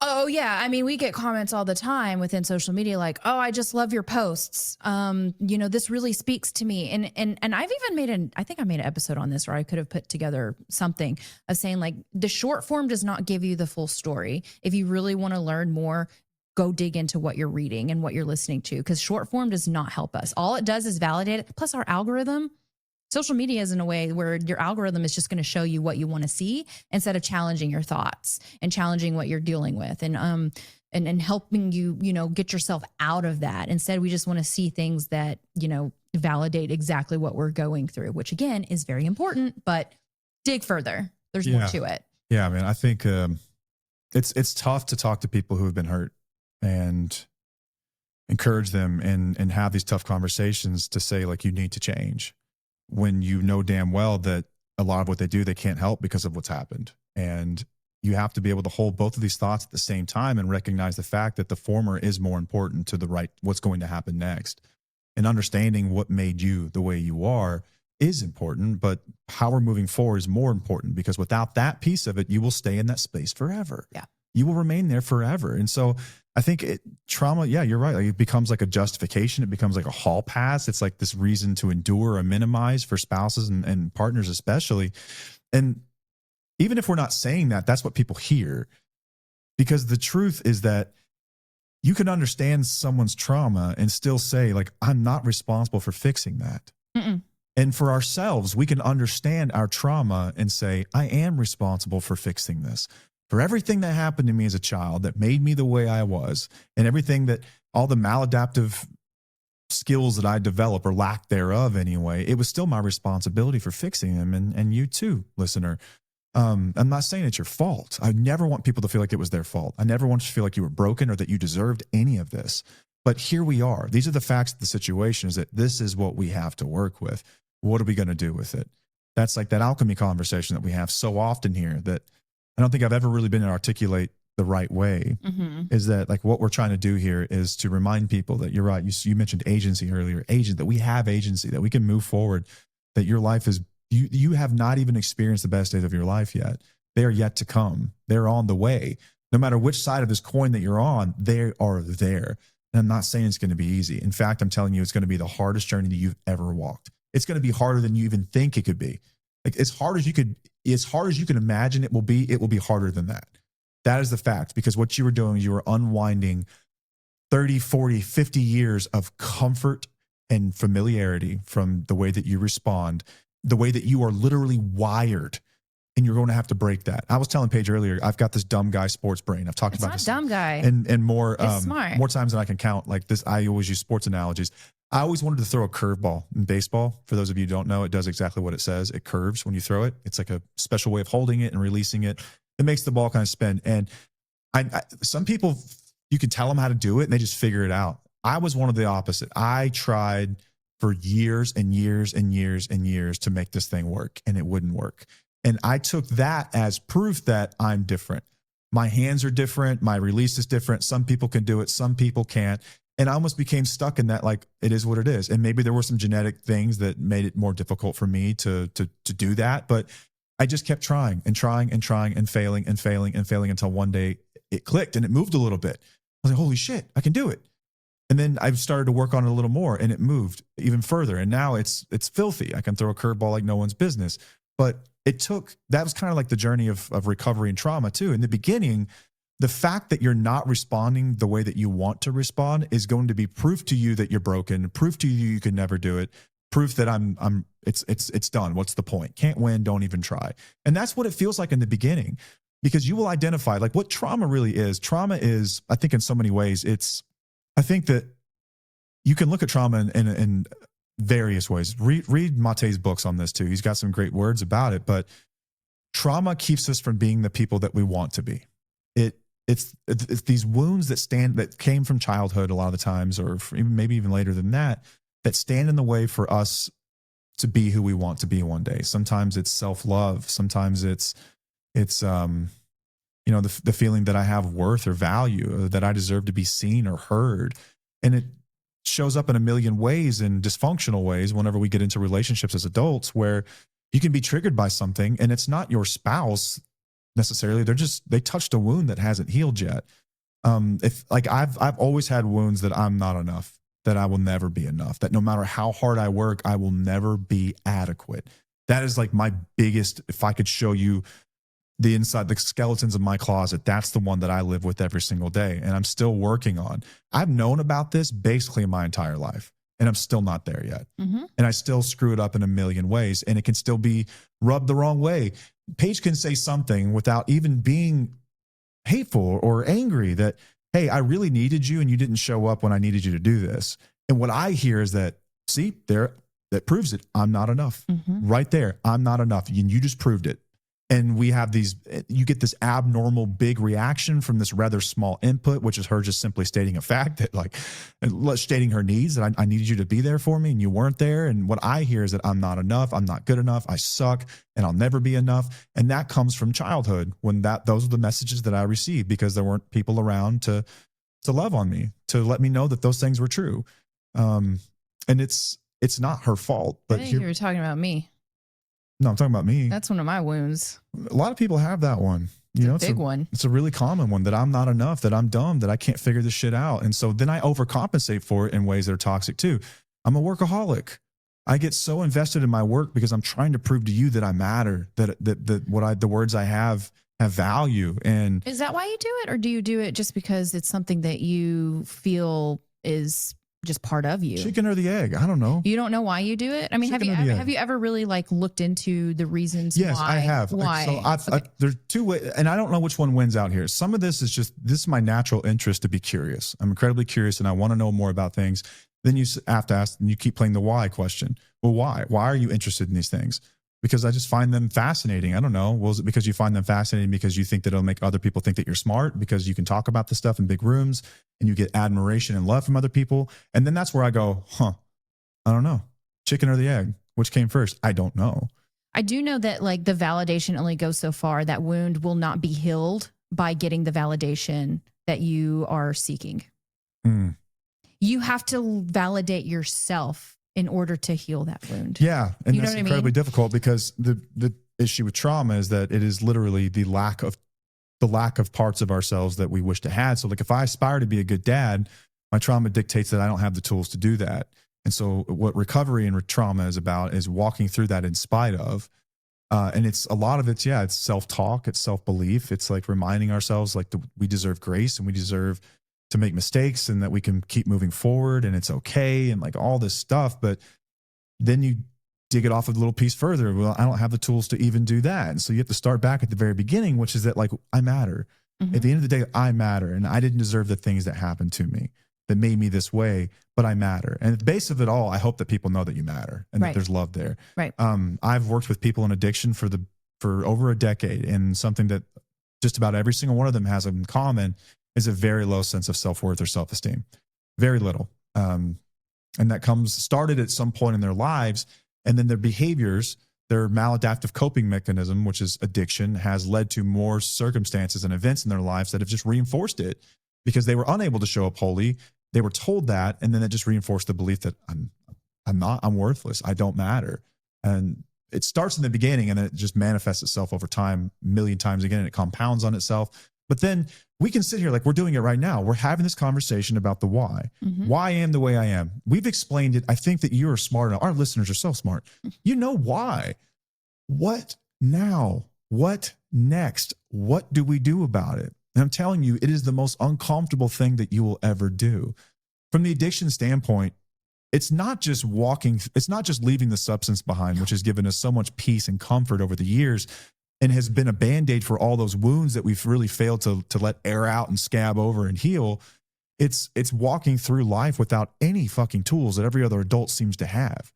Oh yeah. I mean, we get comments all the time within social media, like, oh, I just love your posts. This really speaks to me. And I've even I think I made an episode on this, or I could have put together something of saying, like, the short form does not give you the full story. If you really want to learn more, go dig into what you're reading and what you're listening to, because short form does not help us. All it does is validate it. Plus our algorithm, social media is in a way where your algorithm is just going to show you what you want to see instead of challenging your thoughts and challenging what you're dealing with and helping you, get yourself out of that. Instead, we just want to see things that, validate exactly what we're going through, which again is very important, but dig further. There's more to it. Yeah. I mean, I think it's tough to talk to people who have been hurt and encourage them and have these tough conversations to say, like, you need to change, when you know damn well that a lot of what they do, they can't help because of what's happened. And you have to be able to hold both of these thoughts at the same time and recognize the fact that the former is more important to what's going to happen next. And understanding what made you the way you are is important, but how we're moving forward is more important, because without that piece of it, you will stay in that space forever. Yeah. You will remain there forever. And so I think trauma, yeah, you're right. Like, it becomes like a justification. It becomes like a hall pass. It's like this reason to endure or minimize for spouses and partners especially. And even if we're not saying that, that's what people hear. Because the truth is that you can understand someone's trauma and still say, like, I'm not responsible for fixing that. And for ourselves, we can understand our trauma and say, I am responsible for fixing this. For everything that happened to me as a child that made me the way I was, and everything that, all the maladaptive skills that I developed, or lack thereof anyway, it was still my responsibility for fixing them. And you too, listener. I'm not saying it's your fault. I never want people to feel like it was their fault. I never want you to feel like you were broken or that you deserved any of this. But here we are. These are the facts of the situation, is that this is what we have to work with. What are we going to do with it? That's like that alchemy conversation that we have so often here that I don't think I've ever really been able to articulate the right way. Is that, like, what we're trying to do here is to remind people that you're right. You mentioned agency earlier, that we have agency, that we can move forward, that your life is, you have not even experienced the best days of your life yet. They are yet to come. They're on the way. No matter which side of this coin that you're on, they are there. And I'm not saying it's going to be easy. In fact, I'm telling you, it's going to be the hardest journey that you've ever walked. It's going to be harder than you even think it could be. Like, as hard as you can imagine it will be harder than that. That is the fact, because what you were doing, you were unwinding 30, 40, 50 years of comfort and familiarity from the way that you respond, the way that you are literally wired, and you're going to have to break that. I was telling Paige earlier, I've got this dumb guy sports brain. I've talked about this. Dumb guy. And more, smart. More times than I can count. Like this, I always use sports analogies. I always wanted to throw a curveball in baseball. For those of you who don't know, it does exactly what it says. It curves when you throw it. It's like a special way of holding it and releasing it. It makes the ball kind of spin. And some people, you can tell them how to do it and they just figure it out. I was one of the opposite. I tried for years and years and years and years to make this thing work, and it wouldn't work. And I took that as proof that I'm different. My hands are different. My release is different. Some people can do it. Some people can't. And I almost became stuck in that, like, it is what it is. And maybe there were some genetic things that made it more difficult for me to do that. But I just kept trying and trying and trying and failing and failing and failing until one day it clicked and it moved a little bit. I was like, holy shit, I can do it. And then I started to work on it a little more and it moved even further. And now it's filthy. I can throw a curveball like no one's business. But that was kind of like the journey of recovery and trauma too. In the beginning, the fact that you're not responding the way that you want to respond is going to be proof to you that you're broken, proof to you can never do it. proof that it's done. What's the point? Can't win, don't even try. And that's what it feels like in the beginning, because you will identify like what trauma really is. Trauma is, I think in so many ways, I think that you can look at trauma in various ways. Read Mate's books on this too. He's got some great words about it, but trauma keeps us from being the people that we want to be. It's these wounds that came from childhood a lot of the times, or maybe even later than that stand in the way for us to be who we want to be one day. Sometimes it's self-love. Sometimes it's the feeling that I have worth or value, or that I deserve to be seen or heard. And it shows up in a million ways, in dysfunctional ways, whenever we get into relationships as adults, where you can be triggered by something and it's not your spouse necessarily. They touched a wound that hasn't healed yet. I've always had wounds that I'm not enough, that I will never be enough, that no matter how hard I work, I will never be adequate. That is like my biggest, if I could show you the skeletons of my closet, that's the one that I live with every single day. And I'm still working on. I've known about this basically my entire life, and I'm still not there yet. Mm-hmm. And I still screw it up in a million ways, and it can still be rubbed the wrong way. Paige can say something without even being hateful or angry that, hey, I really needed you and you didn't show up when I needed you to do this. And what I hear is that, see, that proves it. I'm not enough. Mm-hmm. Right there. I'm not enough. And you just proved it. And we have you get this abnormal big reaction from this rather small input, which is her just simply stating a fact that, like, stating her needs, that I needed you to be there for me and you weren't there. And what I hear is that I'm not enough. I'm not good enough. I suck and I'll never be enough. And that comes from childhood, when those are the messages that I received, because there weren't people around to love on me, to let me know that those things were true. And it's not her fault. But I think you were talking about me. No, I'm talking about me. That's one of my wounds. A lot of people have that one. It's a big one. It's a really common one, that I'm not enough, that I'm dumb, that I can't figure this shit out. And so then I overcompensate for it in ways that are toxic too. I'm a workaholic. I get so invested in my work because I'm trying to prove to you that I matter, that the words I have value. And is that why you do it? Or do you do it just because it's something that you feel is just part of you? Chicken or the egg? I don't know. You don't know why you do it? I mean, have you ever really like looked into the reasons? Yes, why? I have. Why? So there's two ways, and I don't know which one wins out here. Some of this is my natural interest to be curious. I'm incredibly curious, and I want to know more about things. Then you have to ask, and you keep playing the why question. Well, why? Why are you interested in these things? Because I just find them fascinating. I don't know. Well, is it because you find them fascinating because you think that it'll make other people think that you're smart, because you can talk about this stuff in big rooms and you get admiration and love from other people? And then that's where I go, I don't know. Chicken or the egg? Which came first? I don't know. I do know that like the validation only goes so far. That wound will not be healed by getting the validation that you are seeking. Mm. You have to validate yourself in order to heal that wound. Yeah. And that's incredibly difficult, because the issue with trauma is that it is literally the lack of parts of ourselves that we wish to have. So like if I aspire to be a good dad, my trauma dictates that I don't have the tools to do that. And so what recovery and trauma is about is walking through that in spite of. And it's a lot of it's self-talk, it's self-belief. It's like reminding ourselves like we deserve grace and we deserve to make mistakes, and that we can keep moving forward and it's okay, and like all this stuff. But then you dig it off a little piece further. Well, I don't have the tools to even do that. And so you have to start back at the very beginning, which is that like, I matter. Mm-hmm. At the end of the day, I matter. And I didn't deserve the things that happened to me that made me this way, but I matter. And at the base of it all, I hope that people know that you matter and that there's love there. Right. I've worked with people in addiction for over a decade, and something that just about every single one of them has in common is a very low sense of self-worth or self-esteem. Very little. And that started at some point in their lives, and then their behaviors, their maladaptive coping mechanism, which is addiction, has led to more circumstances and events in their lives that have just reinforced it, because they were unable to show up wholly. They were told that, and then it just reinforced the belief that I'm worthless. I don't matter. And it starts in the beginning, and then it just manifests itself over time, a million times again, and it compounds on itself. But then we can sit here like we're doing it right now. We're having this conversation about the why. Mm-hmm. Why I am the way I am. We've explained it. I think that you're smart enough. Our listeners are so smart. You know why. What now? What next? What do we do about it? And I'm telling you, it is the most uncomfortable thing that you will ever do. From the addiction standpoint, it's not just leaving the substance behind, which has given us so much peace and comfort over the years and has been a band-aid for all those wounds that we've really failed to let air out and scab over and heal. It's walking through life without any fucking tools that every other adult seems to have.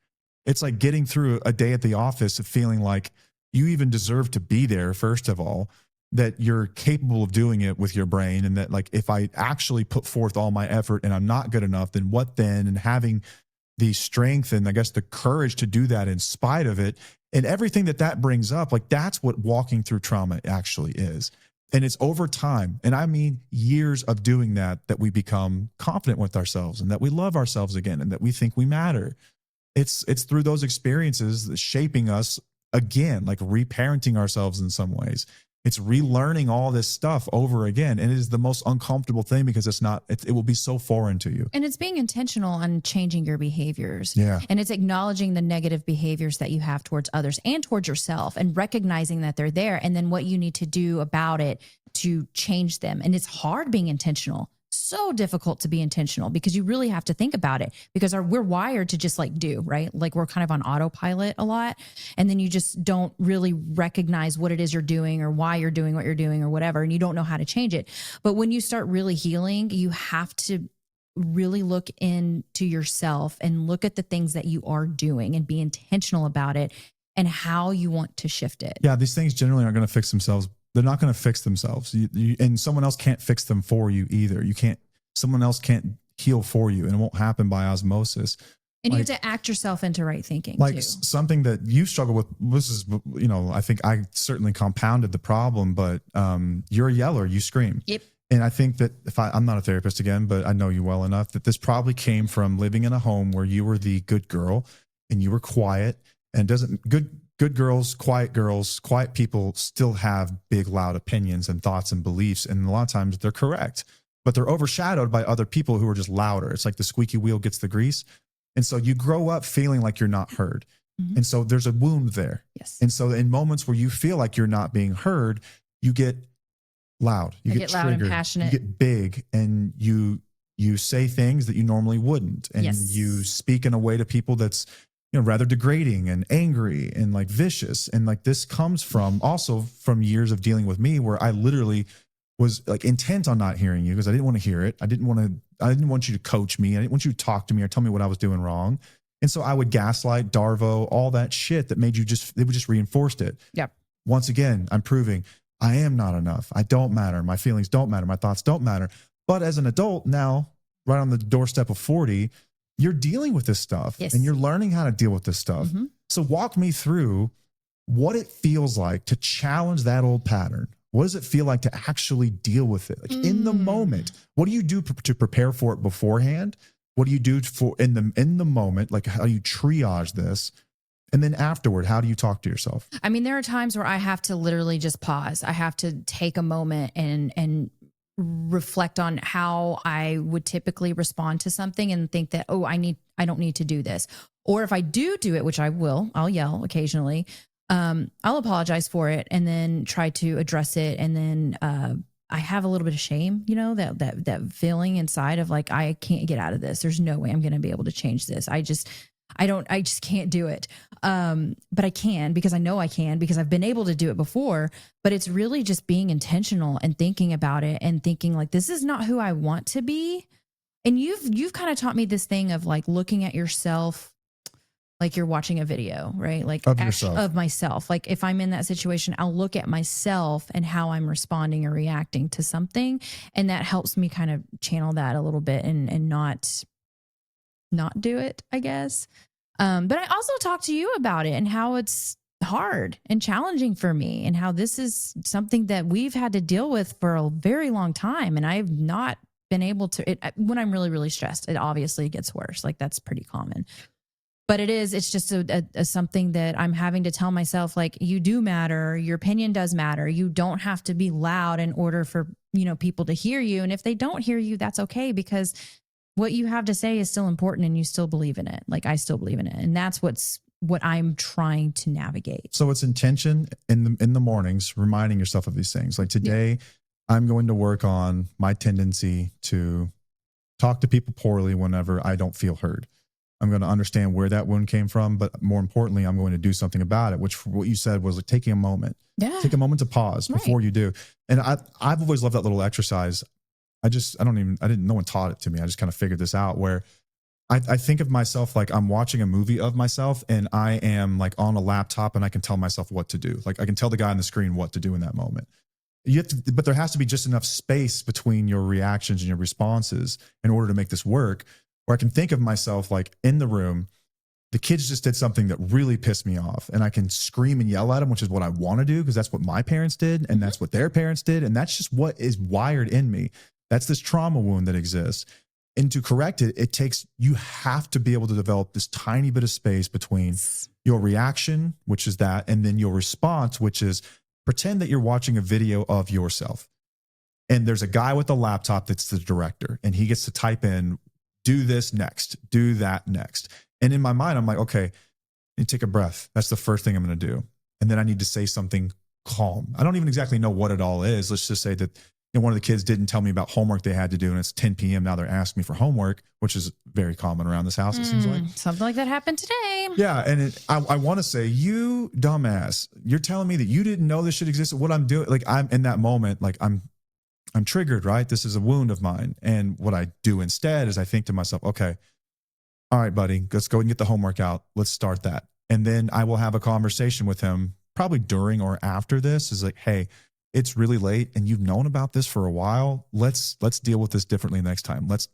It's like getting through a day at the office of feeling like you even deserve to be there, first of all, that you're capable of doing it with your brain, and that like if I actually put forth all my effort and I'm not good enough, then what then? And having the strength and I guess the courage to do that in spite of it and everything that brings up, like that's what walking through trauma actually is. And it's over time, and I mean years of doing that we become confident with ourselves and that we love ourselves again and that we think we matter. It's through those experiences that shaping us again, like reparenting ourselves in some ways. It's relearning all this stuff over again. And it is the most uncomfortable thing because it will be so foreign to you. And it's being intentional on changing your behaviors. Yeah. And it's acknowledging the negative behaviors that you have towards others and towards yourself and recognizing that they're there. And then what you need to do about it to change them. And it's hard being intentional. So difficult to be intentional because you really have to think about it because we're wired to just like do, right? Like we're kind of on autopilot a lot. And then you just don't really recognize what it is you're doing or why you're doing what you're doing or whatever. And you don't know how to change it. But when you start really healing, you have to really look into yourself and look at the things that you are doing and be intentional about it and how you want to shift it. Yeah. These things generally aren't going to fix themselves. They're not going to fix themselves. And someone else can't fix them for you either. Someone else can't heal for you, and it won't happen by osmosis. And you have to act yourself into right thinking like too. Something that you struggle with, this is, I think I certainly compounded the problem, but you're a yeller, you scream. Yep. And I think that I'm not a therapist again, but I know you well enough that this probably came from living in a home where you were the good girl and you were quiet, and good girls, quiet people still have big, loud opinions and thoughts and beliefs. And a lot of times they're correct, but they're overshadowed by other people who are just louder. It's like the squeaky wheel gets the grease. And so you grow up feeling like you're not heard. Mm-hmm. And so there's a wound there. Yes. And so in moments where you feel like you're not being heard, you get loud, you get loud and passionate, you get big, and you say things that you normally wouldn't. And you speak in a way to people that's, rather degrading and angry and like vicious. And like this comes from years of dealing with me where I literally was like intent on not hearing you because I didn't want to hear it. I didn't want you to coach me. I didn't want you to talk to me or tell me what I was doing wrong. And so I would gaslight, Darvo, all that shit that made it would just reinforced it. Yep. Once again, I'm proving I am not enough. I don't matter. My feelings don't matter. My thoughts don't matter. But as an adult now, right on the doorstep of 40, you're dealing with this stuff and you're learning how to deal with this stuff. Mm-hmm. So walk me through what it feels like to challenge that old pattern. What does it feel like to actually deal with it? Like in the moment, what do you do to prepare for it beforehand? What do you do in the moment? Like how do you triage this? And then afterward, how do you talk to yourself? I mean, there are times where I have to literally just pause. I have to take a moment and reflect on how I would typically respond to something and think that, I don't need to do this. Or if I do it, which I'll yell occasionally. I'll apologize for it and then try to address it. And then, I have a little bit of shame, that feeling inside of like, I can't get out of this. There's no way I'm going to be able to change this. I just can't do it. But I can because I know I can because I've been able to do it before, but it's really just being intentional and thinking about it and thinking like, this is not who I want to be. And you've kind of taught me this thing of like looking at yourself, like you're watching a video, right? Like of myself. Like if I'm in that situation, I'll look at myself and how I'm responding or reacting to something. And that helps me kind of channel that a little bit and not do it, I guess. But I also talk to you about it and how it's hard and challenging for me and how this is something that we've had to deal with for a very long time. And I've not been able to, when I'm really, really stressed, it obviously gets worse. Like that's pretty common. But it's just a something that I'm having to tell myself, like, you do matter. Your opinion does matter. You don't have to be loud in order for, people to hear you. And if they don't hear you, that's okay, because what you have to say is still important and you still believe in it. Like I still believe in it. And that's what I'm trying to navigate. So it's intention in the mornings, reminding yourself of these things. Like today, I'm going to work on my tendency to talk to people poorly whenever I don't feel heard. I'm going to understand where that wound came from, but more importantly, I'm going to do something about it, which what you said was like taking a moment. Yeah. Take a moment to pause before you do. And I've always loved that little exercise. No one taught it to me. I just kind of figured this out where I think of myself like I'm watching a movie of myself and I am like on a laptop and I can tell myself what to do. Like I can tell the guy on the screen what to do in that moment. But there has to be just enough space between your reactions and your responses in order to make this work. Where I can think of myself like in the room, the kids just did something that really pissed me off, and I can scream and yell at them, which is what I want to do because that's what my parents did, and that's what their parents did, and that's just what is wired in me. That's this trauma wound that exists. And to correct it, you have to be able to develop this tiny bit of space between your reaction, which is that, and then your response, which is pretend that you're watching a video of yourself. And there's a guy with a laptop that's the director, and he gets to type in, do this next, do that next. And in my mind, I'm like, okay, you take a breath. That's the first thing I'm going to do. And then I need to say something calm. I don't even exactly know what it all is. Let's just say that one of the kids didn't tell me about homework they had to do, and it's 10 p.m. Now they're asking me for homework, which is very common around this house, it seems like. Something like that happened today. Yeah, and I want to say, you dumbass, you're telling me that you didn't know this should exist. What I'm doing, like I'm in that moment, like I'm triggered, right? This is a wound of mine. And what I do instead is I think to myself, okay, all right, buddy, let's go and get the homework out. Let's start that. And then I will have a conversation with him probably during or after this is like, hey, it's really late and you've known about this for a while. Let's deal with this differently next time. Let's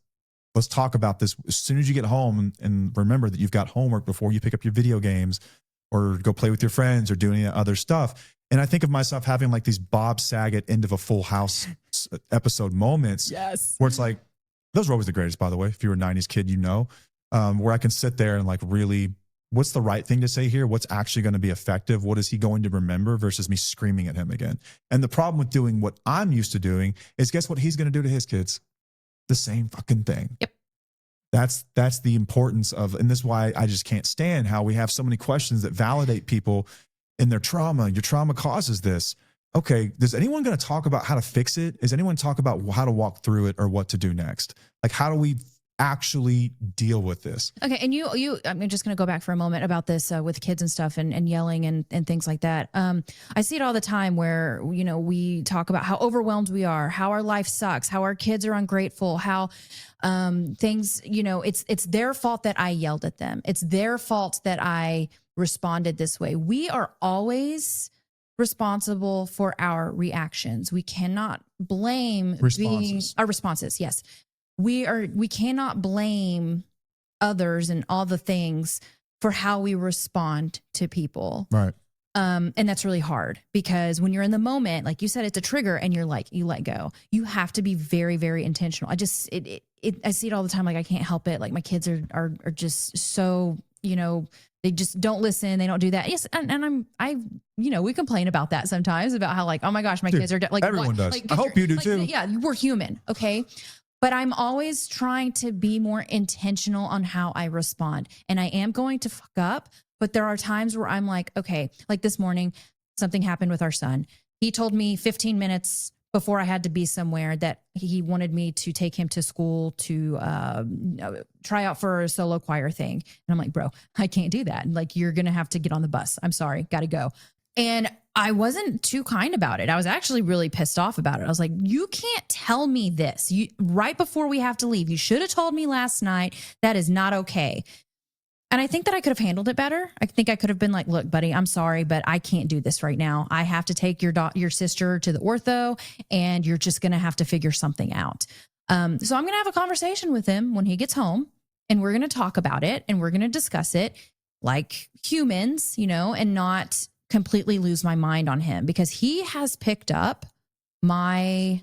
talk about this as soon as you get home, and remember that you've got homework before you pick up your video games or go play with your friends or do any other stuff. And I think of myself having like these Bob Saget end of a Full House episode moments. Yes. Where it's like, those were always the greatest, by the way. If you're a 90s kid, you know, where I can sit there and like really, what's the right thing to say here? What's actually going to be effective? What is he going to remember versus me screaming at him again? And the problem with doing what I'm used to doing is, guess what he's going to do to his kids? The same fucking thing. Yep. That's the importance of, and this is why I just can't stand how we have so many questions that validate people in their trauma. Your trauma causes this. Okay, is anyone going to talk about how to fix it? Is anyone talk about how to walk through it or what to do next? Like, how do we actually deal with this? Okay, and I'm just going to go back for a moment about this with kids and stuff and yelling and things like that. I see it all the time where, you know, we talk about how overwhelmed we are, how our life sucks, how our kids are ungrateful, how things, you know, it's their fault that I yelled at them. It's their fault that I responded this way. We are always responsible for our reactions. We cannot blame our responses. Yes. We cannot blame others and all the things for how we respond to people. Right. And that's really hard because when you're in the moment, like you said, it's a trigger and you're like, you let go. You have to be very, very intentional. I see it all the time. Like I can't help it. Like my kids are just so, you know, they just don't listen. They don't do that. Yes. And we complain about that sometimes about how like, oh my gosh, my kids are like, everyone does. Like, I hope you do too. Yeah. We're human. Okay. But I'm always trying to be more intentional on how I respond. And I am going to fuck up, but there are times where I'm like, okay, like this morning, something happened with our son. He told me 15 minutes before I had to be somewhere that he wanted me to take him to school to try out for a solo choir thing. And I'm like, bro, I can't do that. Like, you're going to have to get on the bus. I'm sorry, got to go. And I wasn't too kind about it. I was actually really pissed off about it. I was like, you can't tell me this right before we have to leave. You should have told me last night. That is not okay. And I think that I could have handled it better. I think I could have been like, look, buddy, I'm sorry, but I can't do this right now. I have to take your sister to the ortho, and you're just going to have to figure something out. So I'm going to have a conversation with him when he gets home, and we're going to talk about it, and we're going to discuss it like humans, you know, and not completely lose my mind on him because he has picked up my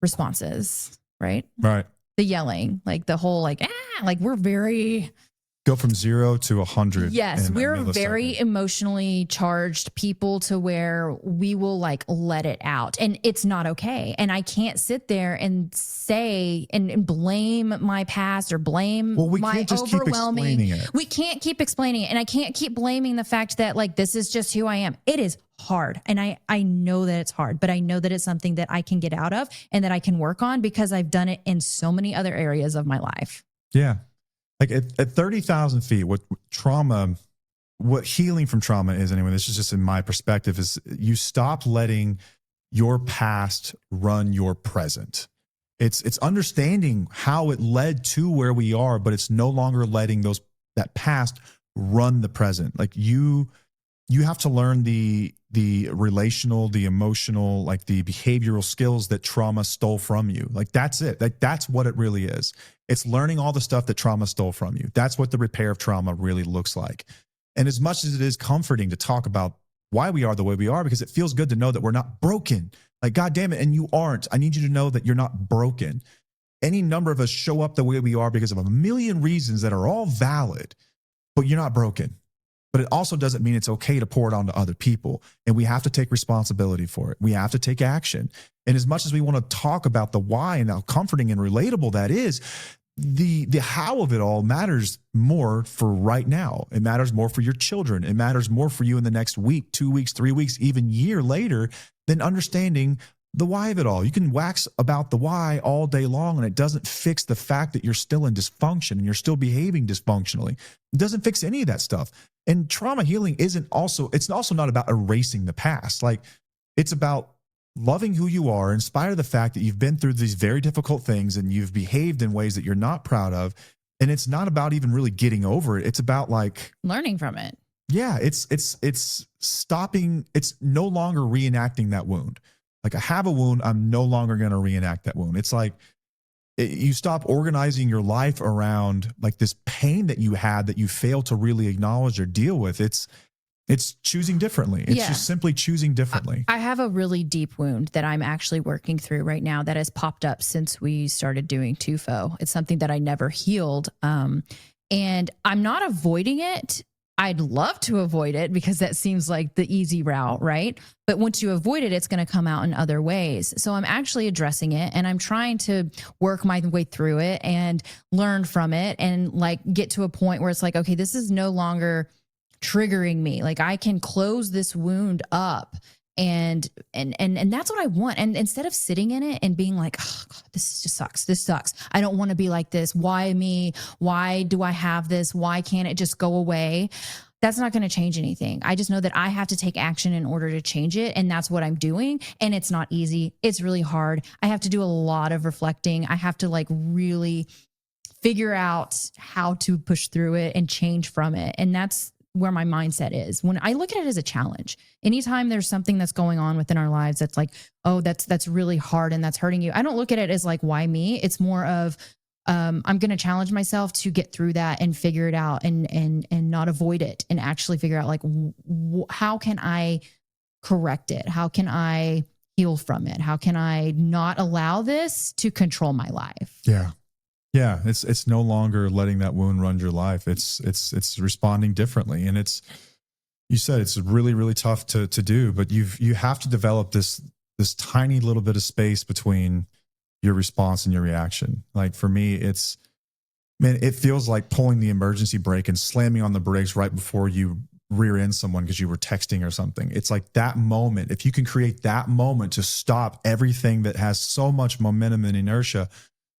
responses, right? Right. The yelling, like the whole like we're very go from 0 to 100. Yes, we're very emotionally charged people to where we will like let it out, and it's not okay. And I can't sit there and say and blame my past or blame my can't just overwhelming. Keep explaining it. We can't keep explaining it, and I can't keep blaming the fact that like this is just who I am. It is hard, and I know that it's hard, but I know that it's something that I can get out of and that I can work on because I've done it in so many other areas of my life. Yeah. Like at 30,000 feet, what healing from trauma is anyway, this is just in my perspective, is you stop letting your past run your present. It's understanding how it led to where we are, but it's no longer letting that past run the present. Like you have to learn the relational, the emotional, like the behavioral skills that trauma stole from you. Like that's it. Like that's what it really is. It's learning all the stuff that trauma stole from you. That's what the repair of trauma really looks like. And as much as it is comforting to talk about why we are the way we are, because it feels good to know that we're not broken. Like, God damn it, and you aren't. I need you to know that you're not broken. Any number of us show up the way we are because of a million reasons that are all valid, but you're not broken. But it also doesn't mean it's okay to pour it onto other people. And we have to take responsibility for it. We have to take action. And as much as we want to talk about the why and how comforting and relatable that is, the how of it all matters more for right now. It matters more for your children. It matters more for you in the next week, 2 weeks, 3 weeks, even year later than understanding the why of it all. You can wax about the why all day long, and it doesn't fix the fact that you're still in dysfunction and you're still behaving dysfunctionally. It doesn't fix any of that stuff. And trauma healing it's also not about erasing the past. Like, it's about loving who you are in spite of the fact that you've been through these very difficult things and you've behaved in ways that you're not proud of. And it's not about even really getting over it. It's about like learning from it. Yeah, it's stopping. It's no longer reenacting that wound. Like, I have a wound, I'm no longer going to reenact that wound. It's like you stop organizing your life around like this pain that you had that you failed to really acknowledge or deal with. It's choosing differently. It's just simply choosing differently. I have a really deep wound that I'm actually working through right now that has popped up since we started doing TUFO. It's something that I never healed. And I'm not avoiding it. I'd love to avoid it because that seems like the easy route, right? But once you avoid it, it's going to come out in other ways. So I'm actually addressing it, and I'm trying to work my way through it and learn from it and like get to a point where it's like, okay, this is no longer triggering me. Like, I can close this wound up and that's what I want. And instead of sitting in it and being like, oh God, this just sucks. This sucks. I don't want to be like this. Why me? Why do I have this? Why can't it just go away? That's not going to change anything. I just know that I have to take action in order to change it. And that's what I'm doing. And it's not easy. It's really hard. I have to do a lot of reflecting. I have to like really figure out how to push through it and change from it. And that's where my mindset is. When I look at it as a challenge, anytime there's something that's going on within our lives that's like, oh, that's really hard and that's hurting you, I don't look at it as like, why me? It's more of, I'm going to challenge myself to get through that and figure it out and not avoid it and actually figure out like, how can I correct it? How can I heal from it? How can I not allow this to control my life? Yeah. Yeah, it's no longer letting that wound run your life. It's responding differently, and you said it's really, really tough to do, but you have to develop this tiny little bit of space between your response and your reaction. Like, for me, it feels like pulling the emergency brake and slamming on the brakes right before you rear end someone because you were texting or something. It's like that moment. If you can create that moment to stop everything that has so much momentum and inertia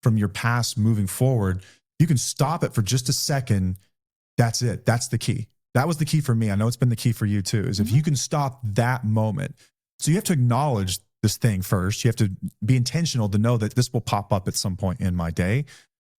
from your past moving forward, you can stop it for just a second. That's it. That's the key. That was the key for me. I know it's been the key for you too, is if you can stop that moment. So you have to acknowledge this thing first. You have to be intentional to know that this will pop up at some point in my day,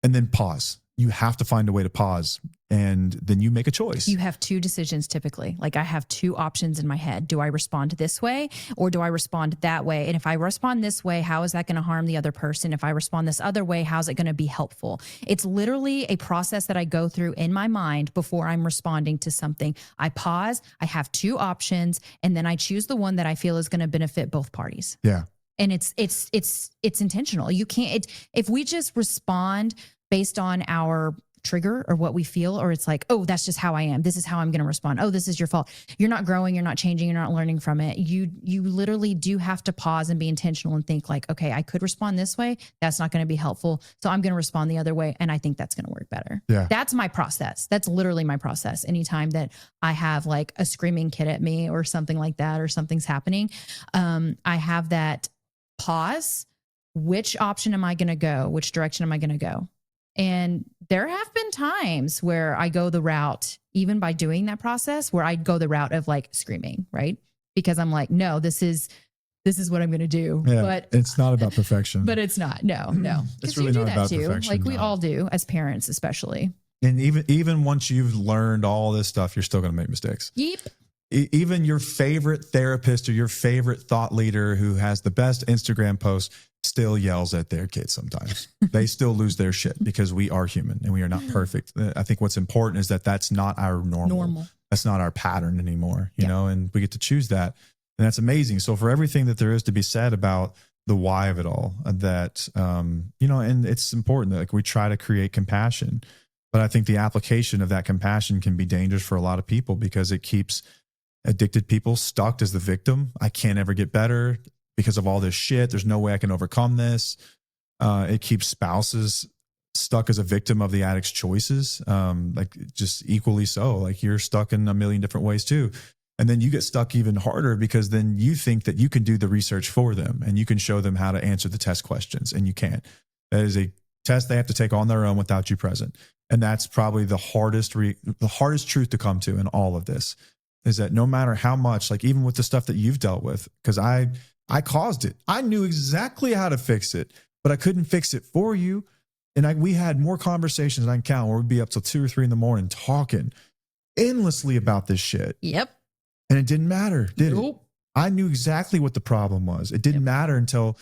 and then pause. You have to find a way to pause, and then you make a choice. You have two decisions typically. Like, I have two options in my head. Do I respond this way or do I respond that way? And if I respond this way, how is that going to harm the other person? If I respond this other way, how's it going to be helpful? It's literally a process that I go through in my mind before I'm responding to something. I pause, I have two options, and then I choose the one that I feel is going to benefit both parties. Yeah. And it's intentional. You can't, if we just respond based on our trigger or what we feel, or it's like, oh, that's just how I am. This is how I'm going to respond. Oh, this is your fault. You're not growing. You're not changing. You're not learning from it. You literally do have to pause and be intentional and think like, okay, I could respond this way. That's not going to be helpful. So I'm going to respond the other way. And I think that's going to work better. Yeah. That's my process. That's literally my process. Anytime that I have like a screaming kid at me or something like that, or something's happening, I have that pause. Which option am I going to go? Which direction am I going to go? And there have been times where I go the route, even by doing that process, where I go the route of like screaming, right? Because I'm like, no, this is what I'm going to do. Yeah, but it's not about perfection. But it's not. No. It's 'Cause really you do not that about too. perfection. Like we no. all do as parents, especially. And even once you've learned all this stuff, you're still going to make mistakes. Yep. Even your favorite therapist or your favorite thought leader who has the best Instagram post still yells at their kids sometimes. They still lose their shit because we are human and we are not perfect. I think what's important is that that's not our normal. That's not our pattern anymore, you know, and we get to choose that. And that's amazing. So for everything that there is to be said about the why of it all, that, you know, and it's important that like we try to create compassion, but I think the application of that compassion can be dangerous for a lot of people because it keeps addicted people stuck as the victim. I can't ever get better because of all this shit. There's no way I can overcome this. It keeps spouses stuck as a victim of the addict's choices. Like just equally so, like you're stuck in a million different ways too. And then you get stuck even harder because then you think that you can do the research for them and you can show them how to answer the test questions and you can't. That is a test they have to take on their own without you present. And that's probably the hardest truth to come to in all of this. Is that no matter how much, like even with the stuff that you've dealt with, because I caused it. I knew exactly how to fix it, but I couldn't fix it for you. And we had more conversations than I can count where we'd be up till 2 or 3 in the morning talking endlessly about this shit. Yep. And it didn't matter, did it? I knew exactly what the problem was. It didn't matter until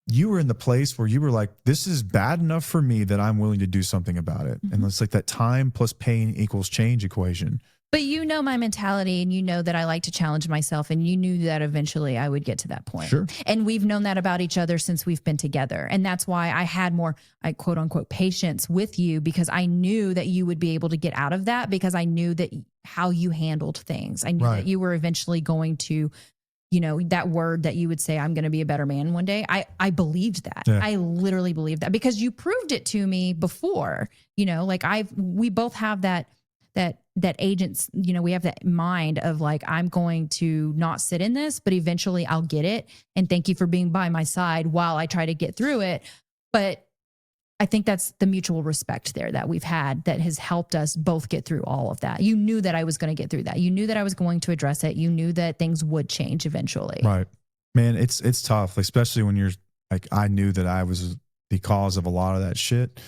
you were in the place where you were like, this is bad enough for me that I'm willing to do something about it. And it's like that time plus pain equals change equation. But you know my mentality and you know that I like to challenge myself and you knew that eventually I would get to that point. Sure. And we've known that about each other since we've been together. And that's why I had more, quote unquote, patience with you because I knew that you would be able to get out of that because I knew that how you handled things. I knew that you were eventually going to, you know, that word that you would say, I'm going to be a better man one day. I believed that. Yeah. I literally believed that because you proved it to me before, you know, like we both have that agents, you know, we have that mind of like, I'm going to not sit in this, but eventually I'll get it. And thank you for being by my side while I try to get through it. But I think that's the mutual respect there that we've had that has helped us both get through all of that. You knew that I was going to get through that. You knew that I was going to address it. You knew that things would change eventually. Right. Man, it's tough, especially when you're like, I knew that I was the cause of a lot of that shit.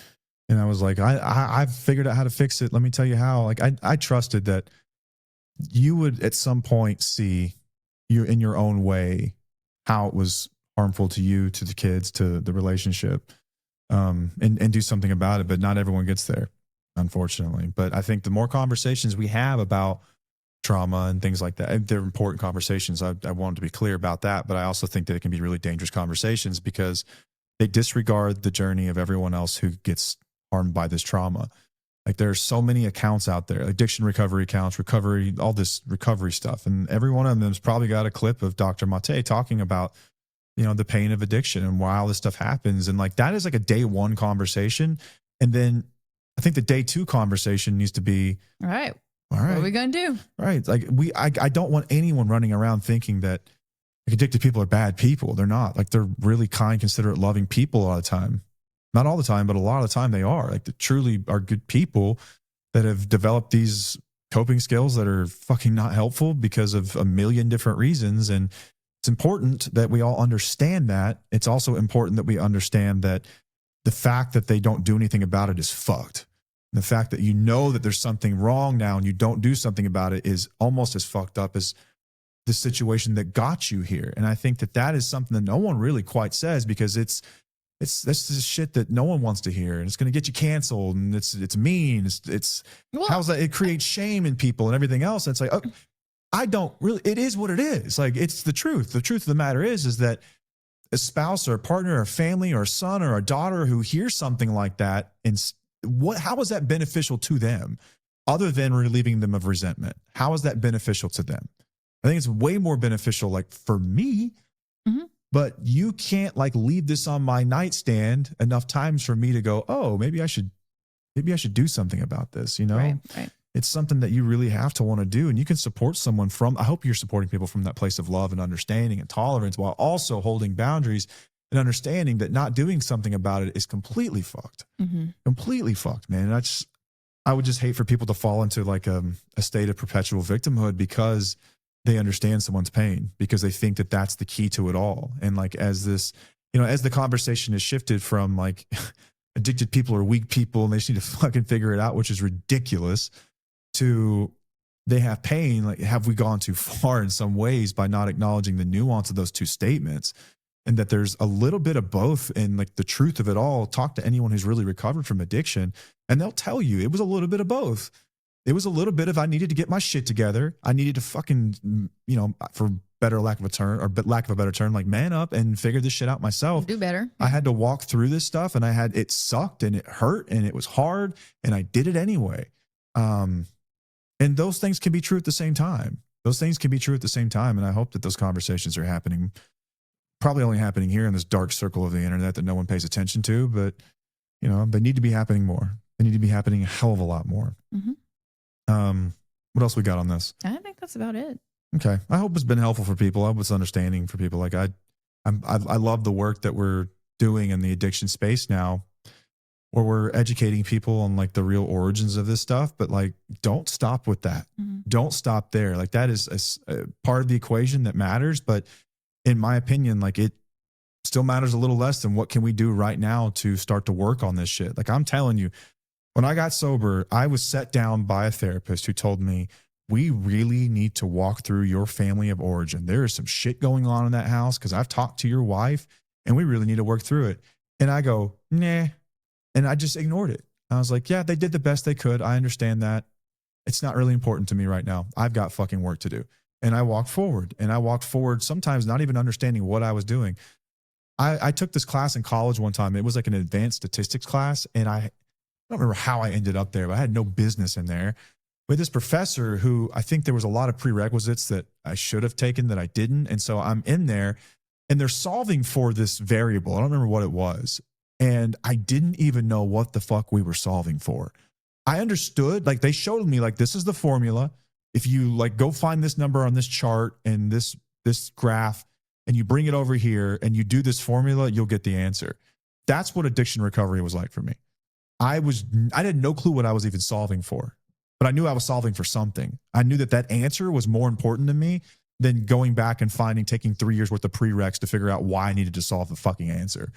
And I was like, I've figured out how to fix it. Let me tell you how. Like I trusted that you would at some point see you in your own way how it was harmful to you, to the kids, to the relationship, and do something about it. But not everyone gets there, unfortunately. But I think the more conversations we have about trauma and things like that, and they're important conversations. I wanted to be clear about that. But I also think that it can be really dangerous conversations because they disregard the journey of everyone else who gets harmed by this trauma. Like there's so many accounts out there, addiction recovery accounts, recovery, all this recovery stuff. And every one of them's probably got a clip of Dr. Mate talking about, you know, the pain of addiction and why all this stuff happens. And like, that is like a day one conversation. And then I think the day two conversation needs to be, all right, what are we going to do? Right. Like I don't want anyone running around thinking that like addicted people are bad people. They're not. Like they're really kind, considerate, loving people a lot of the time. Not all the time, but a lot of the time they are. Like they truly are good people that have developed these coping skills that are fucking not helpful because of a million different reasons. And it's important that we all understand that. It's also important that we understand that the fact that they don't do anything about it is fucked. And the fact that you know that there's something wrong now and you don't do something about it is almost as fucked up as the situation that got you here. And I think that that is something that no one really quite says because this is shit that no one wants to hear, and it's going to get you canceled, and it's mean. How's that? It creates shame in people and everything else. And it's like, oh, I don't really. It is what it is. Like it's the truth. The truth of the matter is that a spouse or a partner or a family or a son or a daughter who hears something like that, and how is that beneficial to them, other than relieving them of resentment? How is that beneficial to them? I think it's way more beneficial, like for me. Mm-hmm. But you can't like leave this on my nightstand enough times for me to go, oh, maybe I should do something about this. You know, right. It's something that you really have to want to do. And you can support someone I hope you're supporting people from that place of love and understanding and tolerance while also holding boundaries and understanding that not doing something about it is completely fucked. Completely fucked, man. And I would just hate for people to fall into like a state of perpetual victimhood because they understand someone's pain, because they think that that's the key to it all. And like, as this, as the conversation has shifted from like addicted people are weak people and they just need to fucking figure it out, which is ridiculous, to they have pain. Like, have we gone too far in some ways by not acknowledging the nuance of those two statements? And that there's a little bit of both, and like the truth of it all. Talk to anyone who's really recovered from addiction and they'll tell you it was a little bit of both. It was a little bit of, I needed to get my shit together. I needed to fucking, for lack of a better term, like man up and figure this shit out myself. Do better. I had to walk through this stuff, and it sucked and it hurt and it was hard, and I did it anyway. And those things can be true at the same time. And I hope that those conversations are happening, probably only happening here in this dark circle of the internet that no one pays attention to, but they need to be happening more. They need to be happening a hell of a lot more. What else we got on this? I think that's about it. Okay. I hope it's been helpful for people. I hope it's understanding for people. Like I love the work that we're doing in the addiction space now, where we're educating people on like the real origins of this stuff, but like, don't stop with that. Don't stop there. Like, that is a part of the equation that matters. But in my opinion, like, it still matters a little less than what can we do right now to start to work on this shit. Like, I'm telling you, when I got sober, I was set down by a therapist who told me, we really need to walk through your family of origin. There is some shit going on in that house because I've talked to your wife and we really need to work through it. And I go, nah. And I just ignored it. I was like, yeah, they did the best they could. I understand that. It's not really important to me right now. I've got fucking work to do. And I walked forward, sometimes not even understanding what I was doing. I took this class in college one time. It was like an advanced statistics class. And I don't remember how I ended up there, but I had no business in there. With this professor who, I think there was a lot of prerequisites that I should have taken that I didn't. And so I'm in there and they're solving for this variable. I don't remember what it was. And I didn't even know what the fuck we were solving for. I understood, like, they showed me like, this is the formula. If you like go find this number on this chart and this graph and you bring it over here and you do this formula, you'll get the answer. That's what addiction recovery was like for me. I had no clue what I was even solving for, but I knew I was solving for something. I knew that answer was more important to me than going back and taking 3 years worth of prereqs to figure out why I needed to solve the fucking answer.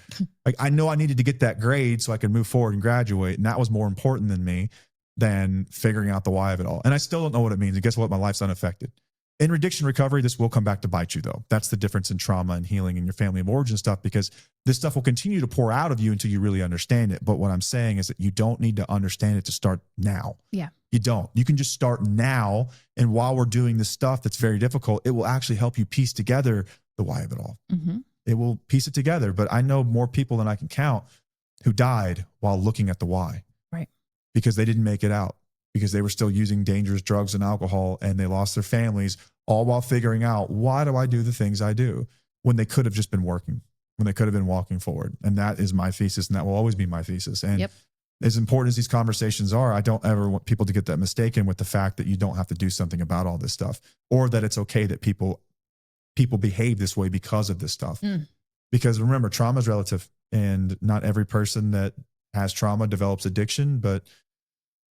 Like, I know I needed to get that grade so I could move forward and graduate. And that was more important than me than figuring out the why of it all. And I still don't know what it means. And guess what? My life's unaffected. In addiction recovery, this will come back to bite you, though. That's the difference in trauma and healing and your family of origin stuff, because this stuff will continue to pour out of you until you really understand it. But what I'm saying is that you don't need to understand it to start now. Yeah. You don't. You can just start now. And while we're doing this stuff that's very difficult, it will actually help you piece together the why of it all. It will piece it together. But I know more people than I can count who died while looking at the why. Right. Because they didn't make it out. Because they were still using dangerous drugs and alcohol, and they lost their families, all while figuring out, why do I do the things I do, when they could have just been working, when they could have been walking forward. And that is my thesis, and that will always be my thesis. And as important as these conversations are, I don't ever want people to get that mistaken with the fact that you don't have to do something about all this stuff, or that it's okay that people behave this way because of this stuff. Because remember, trauma is relative, and not every person that has trauma develops addiction, but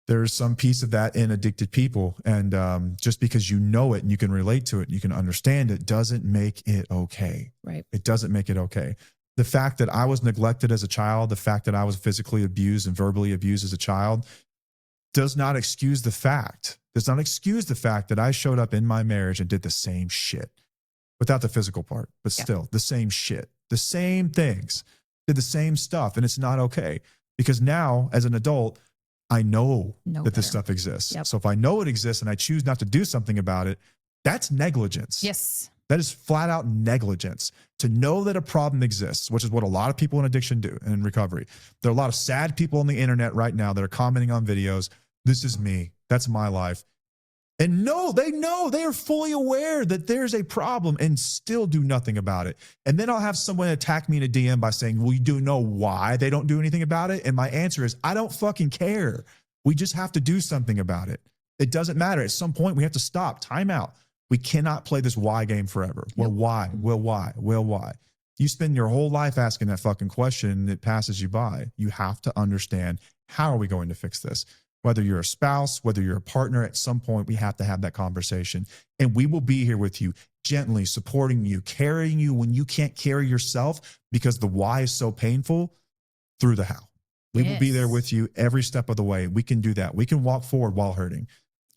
there's some piece of that in addicted people. And just because you know it and you can relate to it and you can understand it doesn't make it okay. Right. It doesn't make it okay. The fact that I was neglected as a child, the fact that I was physically abused and verbally abused as a child does not excuse the fact that I showed up in my marriage and did the same shit without the physical part, but still the same shit, the same things, did the same stuff. And it's not okay, because now as an adult, I know that this stuff exists. So if I know it exists and I choose not to do something about it, that's negligence. Yes. That is flat out negligence. To know that a problem exists, which is what a lot of people in addiction do and in recovery. There are a lot of sad people on the internet right now that are commenting on videos. This is me. That's my life. And no, they are fully aware that there's a problem and still do nothing about it. And then I'll have someone attack me in a DM by saying, well, you do know why they don't do anything about it? And my answer is, I don't fucking care. We just have to do something about it. It doesn't matter. At some point, we have to stop, time out. We cannot play this why game forever. Well, why? Well, why? Well, why? You spend your whole life asking that fucking question and it passes you by. You have to understand, how are we going to fix this? Whether you're a spouse, whether you're a partner, at some point we have to have that conversation. And we will be here with you, gently supporting you, carrying you when you can't carry yourself because the why is so painful, through the how. We will be there with you every step of the way. We can do that. We can walk forward while hurting.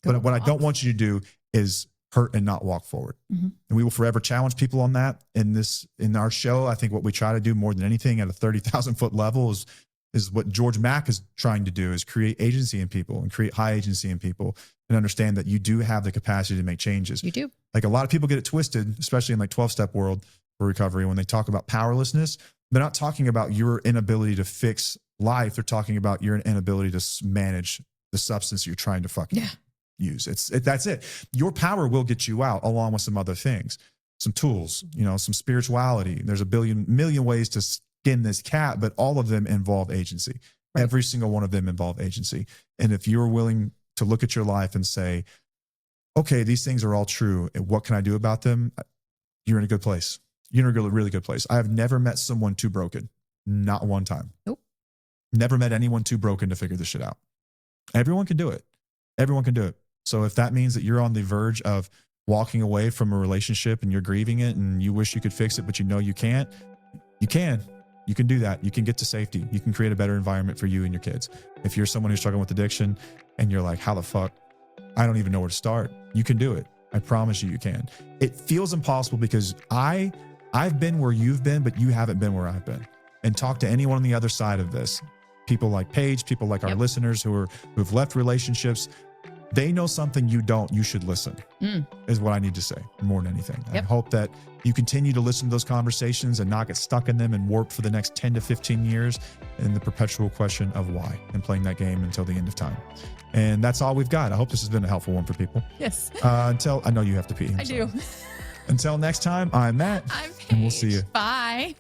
But what I don't want you to do is hurt and not walk forward. And we will forever challenge people on that in our show. I think what we try to do more than anything at a 30,000 foot level is what George Mack is trying to do, is create agency in people and create high agency in people and understand that you do have the capacity to make changes. You do. Like, a lot of people get it twisted, especially in like 12-step world for recovery. When they talk about powerlessness, they're not talking about your inability to fix life. They're talking about your inability to manage the substance you're trying to fucking use. That's it. Your power will get you out, along with some other things, some tools, some spirituality. There's a million ways to skin this cat, but all of them involve agency. Right. Every single one of them involve agency. And if you're willing to look at your life and say, okay, these things are all true, and what can I do about them? You're in a good place. You're in a really good place. I have never met someone too broken. Not one time. Nope. Never met anyone too broken to figure this shit out. Everyone can do it. Everyone can do it. So if that means that you're on the verge of walking away from a relationship and you're grieving it and you wish you could fix it, but you know you can't, you can. You can do that. You can get to safety. You can create a better environment for you and your kids. If you're someone who's struggling with addiction and you're like, how the fuck? I don't even know where to start. You can do it. I promise you can. It feels impossible because I've been where you've been, but you haven't been where I've been. And talk to anyone on the other side of this. People like Paige, people like our listeners who've left relationships. They know something you don't. You should listen, is what I need to say more than anything. I hope that you continue to listen to those conversations and not get stuck in them and warped for the next 10 to 15 years in the perpetual question of why, and playing that game until the end of time. And that's all we've got. I hope this has been a helpful one for people. Yes. Until I know you have to pee. I do. Until next time, I'm Matt. I'm Paige. And we'll see you. Bye.